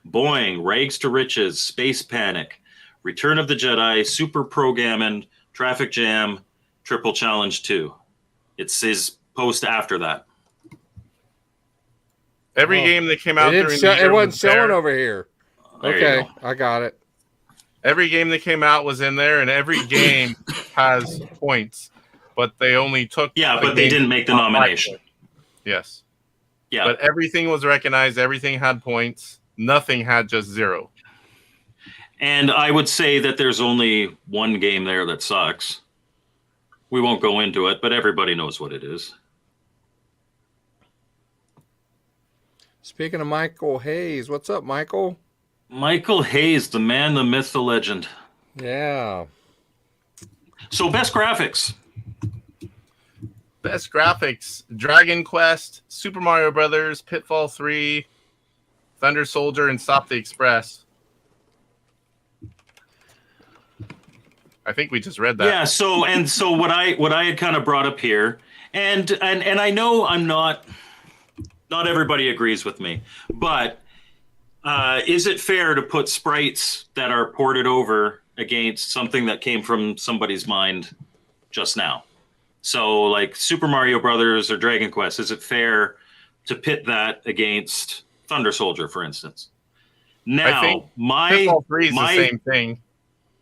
Boing, Rags to Riches, Space Panic, Return of the Jedi, Super Pro Gammon, Traffic Jam, Triple Challenge 2. It's his post after that. Every game that came out during the year it wasn't showing over here. There Okay, I got it. Every game that came out was in there, and every game has points, but they only took. Yeah, but they didn't make the nomination. Yes. Yeah. But everything was recognized. Everything had points. Nothing had just 0. And I would say that there's only one game there that sucks. We won't go into it, but everybody knows what it is. Speaking of Michael Hayes, what's up, Michael? Michael Hayes, the man, the myth, the legend. Yeah. So best graphics. Best graphics: Dragon Quest, Super Mario Brothers, Pitfall 3, Thunder Soldier, and Stop the Express. I think we just read that. Yeah. So what I had kind of brought up here, and I know I'm not everybody agrees with me, but is it fair to put sprites that are ported over against something that came from somebody's mind just now? So like Super Mario Brothers or Dragon Quest, is it fair to pit that against Thunder Soldier, for instance? Now, I think Pitfall 3 is the same thing.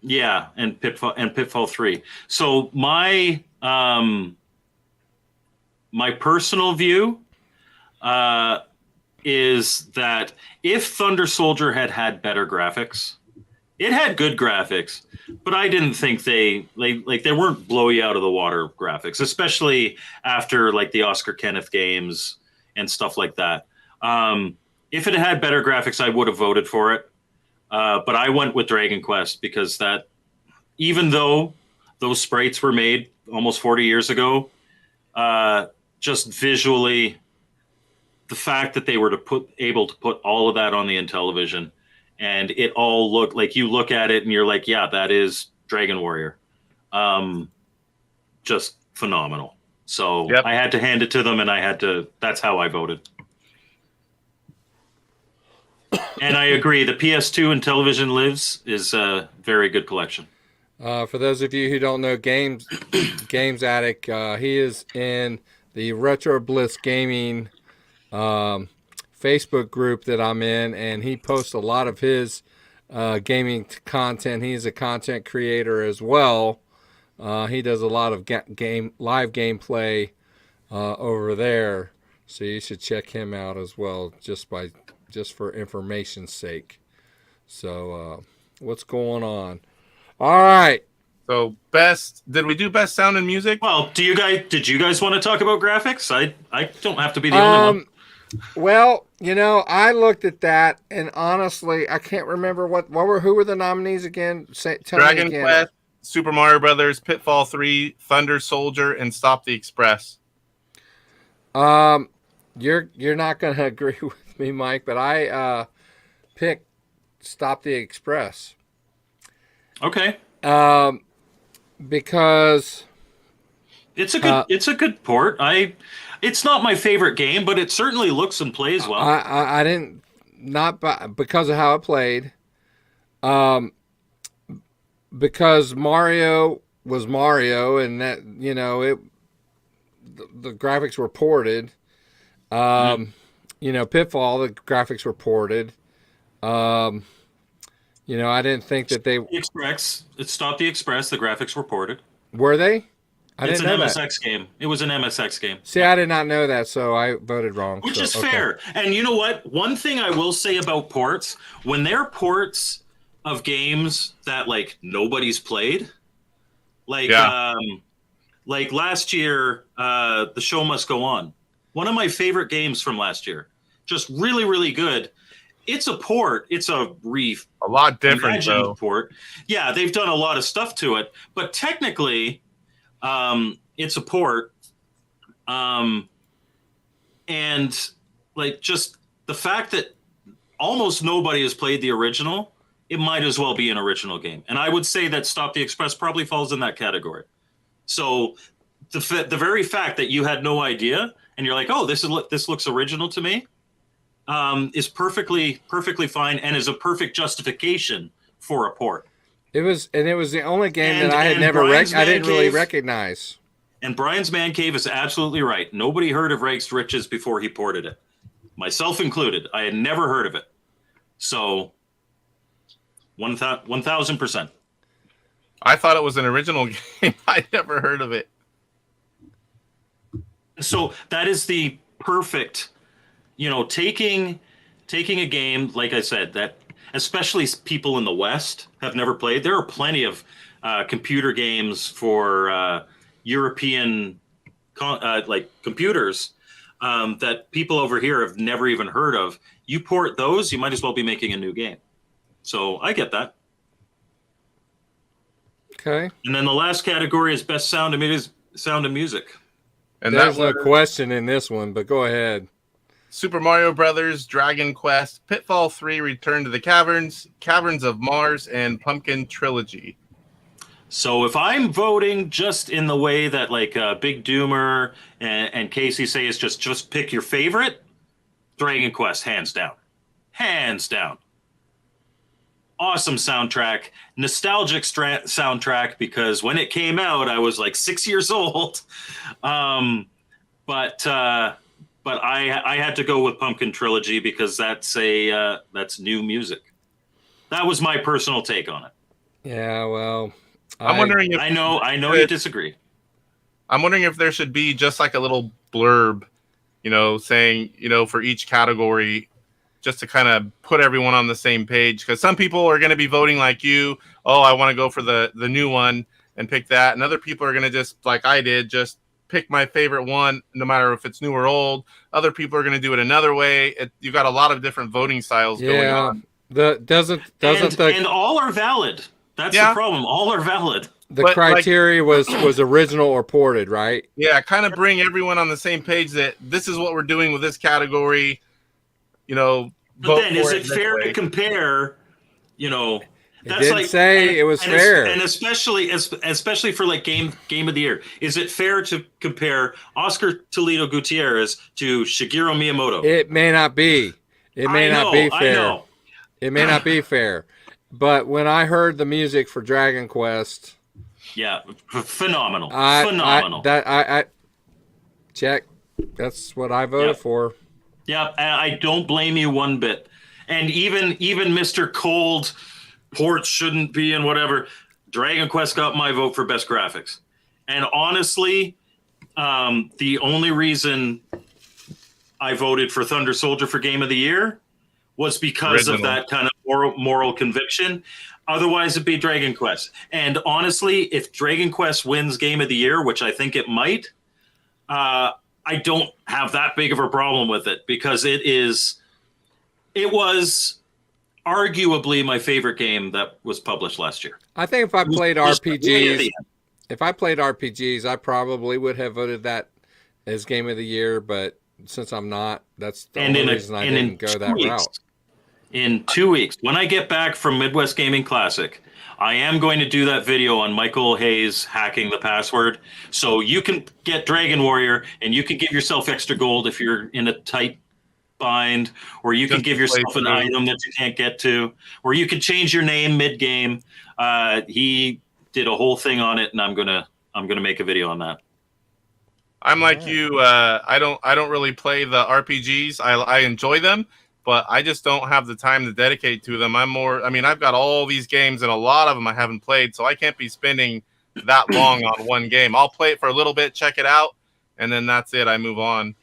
Yeah, and Pitfall 3. So my personal view is that if Thunder Soldier had better graphics, it had good graphics, but I didn't think they weren't blow you out of the water graphics, especially after like the Oscar Kenneth games and stuff like that. If it had better graphics, I would have voted for it. But I went with Dragon Quest because that, even though those sprites were made almost 40 years ago, just visually, the fact that they were able to put all of that on the Intellivision, and it all looked like, you look at it and you're like, yeah, that is Dragon Warrior. Just phenomenal. So yep. I had to hand it to them, and that's how I voted. And I agree. The PS2 Intellivision Lives is a very good collection. For those of you who don't know, Games Addict, he is in the Retro Bliss Gaming Facebook group that I'm in, and he posts a lot of his gaming content. He's a content creator as well. He does a lot of live gameplay over there, so you should check him out as well, just for information's sake. So what's going on? All right. So did we do best sound and music? Well, did you guys want to talk about graphics? I don't have to be the only one. Well, I looked at that, and honestly, I can't remember who were the nominees again? Dragon Quest, Super Mario Brothers, Pitfall 3, Thunder Soldier, and Stop the Express. You're not going to agree with me, Mike, but I picked Stop the Express. Okay. Because it's a good port. It's not my favorite game, but it certainly looks and plays well. I didn't, not because of how it played. Because Mario was Mario, and that the graphics were ported. Pitfall, the graphics were ported. I didn't think that they. It Stopped the Express. The graphics were ported. Were they? It's an MSX game. It was an MSX game. See, I did not know that, so I voted wrong. Which is fair. And you know what? One thing I will say about ports, when they're ports of games that like nobody's played, like last year, The Show Must Go On. One of my favorite games from last year. Just really, really good. It's a port. It's a lot different though. Port. Yeah, they've done a lot of stuff to it, but technically, it's a port. And like just the fact that almost nobody has played the original, it might as well be an original game. And I would say that Stop the Express probably falls in that category. So the very fact that you had no idea and you're like, oh, this looks original to me, is perfectly fine and is a perfect justification for a port. It was the only game that I had never I didn't really recognize. And Brian's Man Cave is absolutely right. Nobody heard of Rags to Riches before he ported it, myself included. I had never heard of it. So 1,000%. I thought it was an original game. I never heard of it. So that is the perfect, taking a game, like I said, that especially people in the West have never played. There are plenty of computer games for European like computers that people over here have never even heard of. You port those, you might as well be making a new game. So I get that. Okay. And then the last category is best sound of music. And There's that no was question in this one, but go ahead. Super Mario Brothers, Dragon Quest, Pitfall 3, Return to the Caverns, Caverns of Mars, and Pumpkin Trilogy. So if I'm voting just in the way that like Big Doomer and Casey say is just pick your favorite, Dragon Quest, hands down. Hands down. Awesome soundtrack, nostalgic soundtrack, because when it came out, I was like 6 years old. But I had to go with Pumpkin Trilogy because that's new music. That was my personal take on it. Yeah, well, I'm wondering if I know you disagree. I'm wondering if there should be just like a little blurb, saying, for each category, just to kind of put everyone on the same page. Because some people are going to be voting like you. Oh, I want to go for the new one and pick that. And other people are going to just, like I did, just pick my favorite one, no matter if it's new or old. Other people are going to do it another way. You got a lot of different voting styles going on. And all are valid. That's the problem. All are valid. The criteria was original or ported, right? Yeah, kind of bring everyone on the same page that this is what we're doing with this category. But then is it fair to compare? It didn't say it was fair, and especially for like game of the year. Is it fair to compare Oscar Toledo Gutierrez to Shigeru Miyamoto? It may not be. It may not be fair. I know. It may not be fair. But when I heard the music for Dragon Quest, yeah, phenomenal, phenomenal. I check. That's what I voted for. Yeah, I don't blame you one bit. And even Mr. Cold ports shouldn't be and whatever. Dragon Quest got my vote for best graphics. And honestly, the only reason I voted for Thunder Soldier for Game of the Year was because of that kind of moral conviction. Otherwise, it'd be Dragon Quest. And honestly, if Dragon Quest wins Game of the Year, which I think it might, I don't have that big of a problem with it because it was arguably my favorite game that was published last year. I think if I played RPGs, I probably would have voted that as Game of the Year, but since I'm not, that's the only reason I didn't go that route. In 2 weeks, when I get back from Midwest Gaming Classic, I am going to do that video on Michael Hayes hacking the password. So you can get Dragon Warrior and you can give yourself extra gold if you're in a tight bind, or you can give yourself an item that you can't get to, or you can change your name mid-game. He did a whole thing on it, and I'm gonna make a video on that. I'm like you. I don't really play the RPGs. I enjoy them, but I just don't have the time to dedicate to them. I've got all these games, and a lot of them I haven't played, so I can't be spending that long on one game. I'll play it for a little bit, check it out, and then that's it. I move on.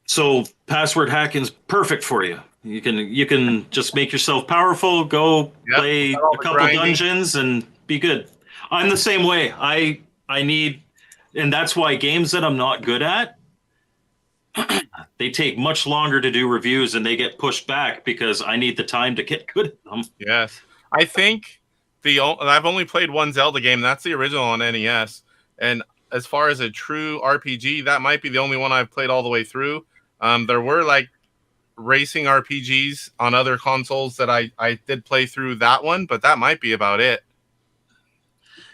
So password hacking's perfect for you. You can just make yourself powerful, go play a couple dungeons, and be good. I'm the same way. I need, and that's why games that I'm not good at, they take much longer to do reviews and they get pushed back because I need the time to get good at them. Yes. I think I've only played one Zelda game. That's the original on NES. And as far as a true RPG, that might be the only one I've played all the way through. There were like racing RPGs on other consoles that I did play through that one, but that might be about it.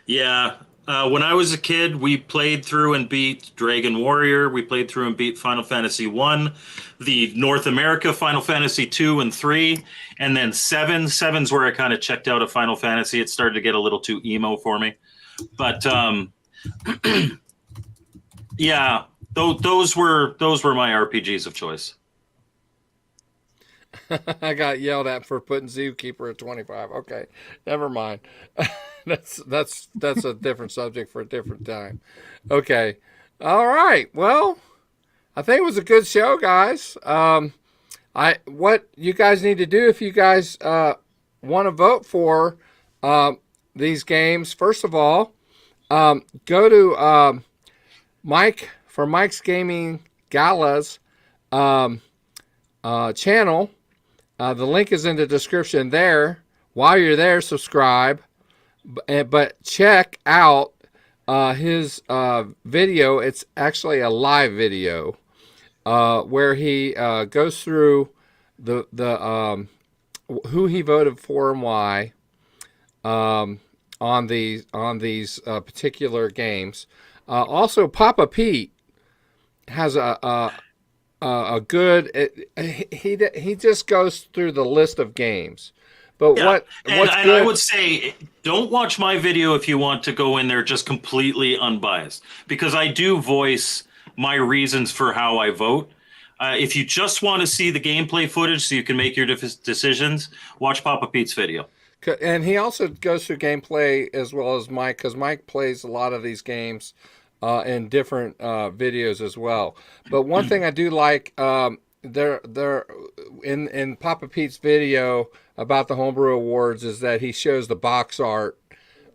Yeah. When I was a kid, we played through and beat Dragon Warrior. We played through and beat Final Fantasy 1, the North America Final Fantasy 2 and 3, and then 7. 7's where I kind of checked out of Final Fantasy. It started to get a little too emo for me. But yeah, those were my RPGs of choice. I got yelled at for putting Zookeeper at 25. Okay, never mind. That's a different subject for a different time. Okay, all right. Well, I think it was a good show, guys. What you guys need to do if you guys want to vote for these games, first of all, go to Mike for Mike's Gaming Gala's channel. The link is in the description there. While you're there, subscribe. But check out his video. It's actually a live video where he goes through the who he voted for and why on these particular games. Also, Papa Pete has a good. He just goes through the list of games. But Yeah. what's And good? I would say, don't watch my video if you want to go in there just completely unbiased, because I do voice my reasons for how I vote. If you just want to see the gameplay footage so you can make your decisions, watch Papa Pete's video. And he also goes through gameplay as well as Mike, because Mike plays a lot of these games in different videos as well. But one thing I do like, there in Papa Pete's video about the Homebrew Awards is that he shows the box art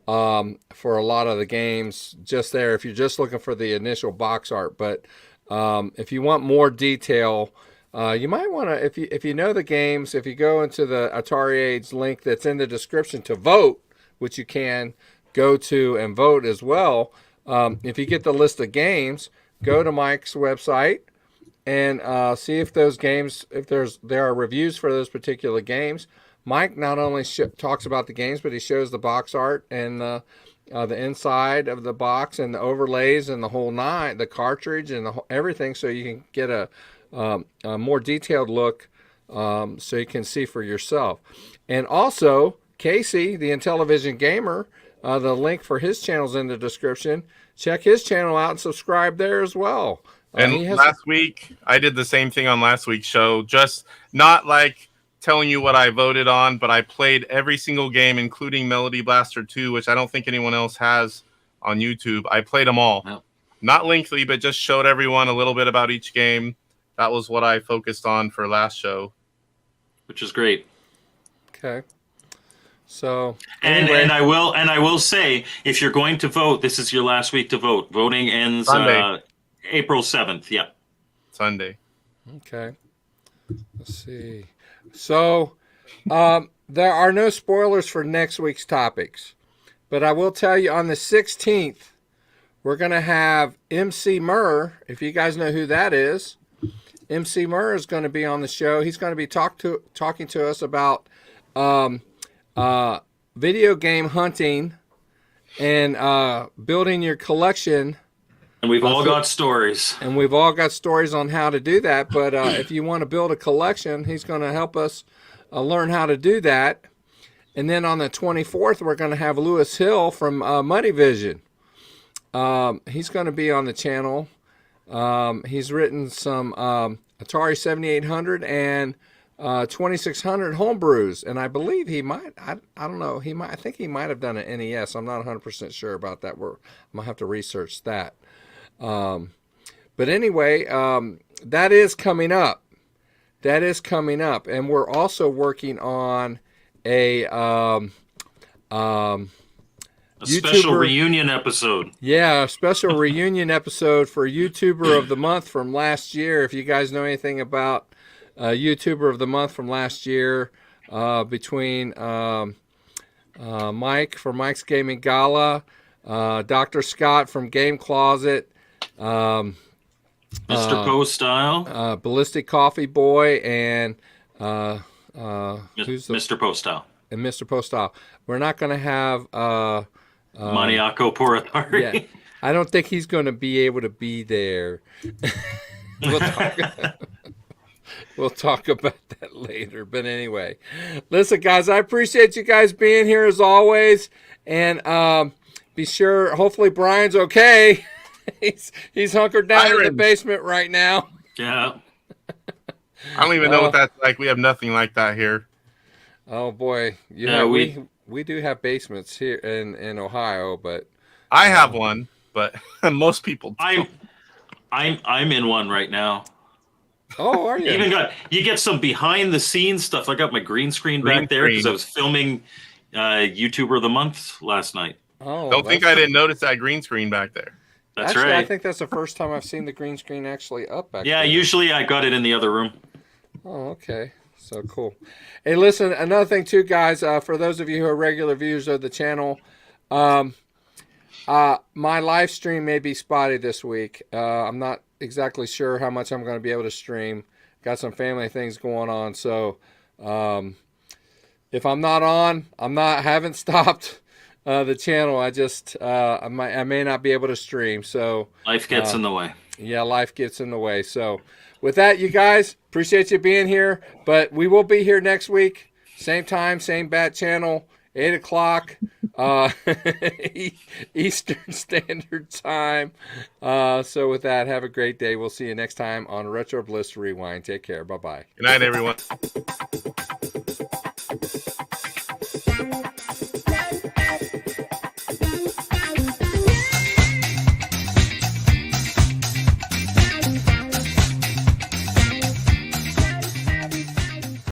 for a lot of the games just there. If you're just looking for the initial box art, but if you want more detail, you might want to, if you know the games, if you go into the atariage link that's in the description to vote, which you can go to and vote as well. If you get the list of games, go to Mike's website and see if those games, if there are reviews for those particular games. Mike not only talks about the games, but he shows the box art and the inside of the box and the overlays and the whole nine, the cartridge and everything, so you can get a more detailed look, so you can see for yourself. And also, Casey, the Intellivision gamer, the link for his channel's in the description. Check his channel out and subscribe there as well. And last week, I did the same thing on last week's show. Just not like telling you what I voted on, but I played every single game, including Melody Blaster 2, which I don't think anyone else has on YouTube. I played them all. Wow. Not lengthy, but just showed everyone a little bit about each game. That was what I focused on for last show. Which is great. Okay. So And anyway. and I will say, if you're going to vote, this is your last week to vote. Voting ends Sunday. April 7th. Yeah. Sunday. Okay. Let's see. So there are no spoilers for next week's topics, but I will tell you on the 16th, we're going to have MC Murr. If you guys know who that is, MC Murr is going to be on the show. He's going to be talking to us about video game hunting and building your collection. And we've all got stories. And we've all got stories on how to do that. But if you want to build a collection, he's going to help us learn how to do that. And then on the 24th, we're going to have Lewis Hill from Muddy Vision. He's going to be on the channel. He's written some Atari 7800 and 2600 homebrews. And I believe he might, I don't know, I think he might have done an NES. I'm not 100% sure about that. I'm going to have to research that. But anyway, that is coming up. That is coming up. And we're also working on a special reunion episode. Yeah, a special reunion episode for YouTuber of the Month from last year. If you guys know anything about YouTuber of the Month from last year, between Mike from Mike's Gaming Gala, Dr. Scott from Game Closet, Mr. Post Style, Ballistic Coffee Boy, and who's Mr. Post Style, and Mr. Post Style. We're not going to have Maniaco Poratari. Yeah, I don't think he's going to be able to be there. We'll talk about that later. But anyway, listen, guys, I appreciate you guys being here as always, and be sure. Hopefully, Brian's okay. He's hunkered down in the basement right now. Yeah. I don't even know what that's like. We have nothing like that here. Oh boy, we do have basements here in Ohio, but I have one, but most people don't. I'm in one right now. Oh, are you? You get some behind the scenes stuff. I got my green screen back there because I was filming YouTuber of the Month last night. Oh, Don't think I didn't notice that green screen back there. That's actually, right. I think that's the first time I've seen the green screen actually up back Yeah, there. usually I got it in the other room. Oh, okay. So cool. Hey, listen, another thing too, guys, for those of you who are regular viewers of the channel, my live stream may be spotty this week. I'm not exactly sure how much I'm going to be able to stream. Got some family things going on. So if I'm not on, haven't stopped the channel. I may not be able to stream. So Life gets in the way. Yeah, life gets in the way. So with that, you guys, appreciate you being here. But we will be here next week. Same time, same bat channel, 8 o'clock Eastern Standard Time. So with that, have a great day. We'll see you next time on Retro Bliss Rewind. Take care. Bye-bye. Good night, everyone.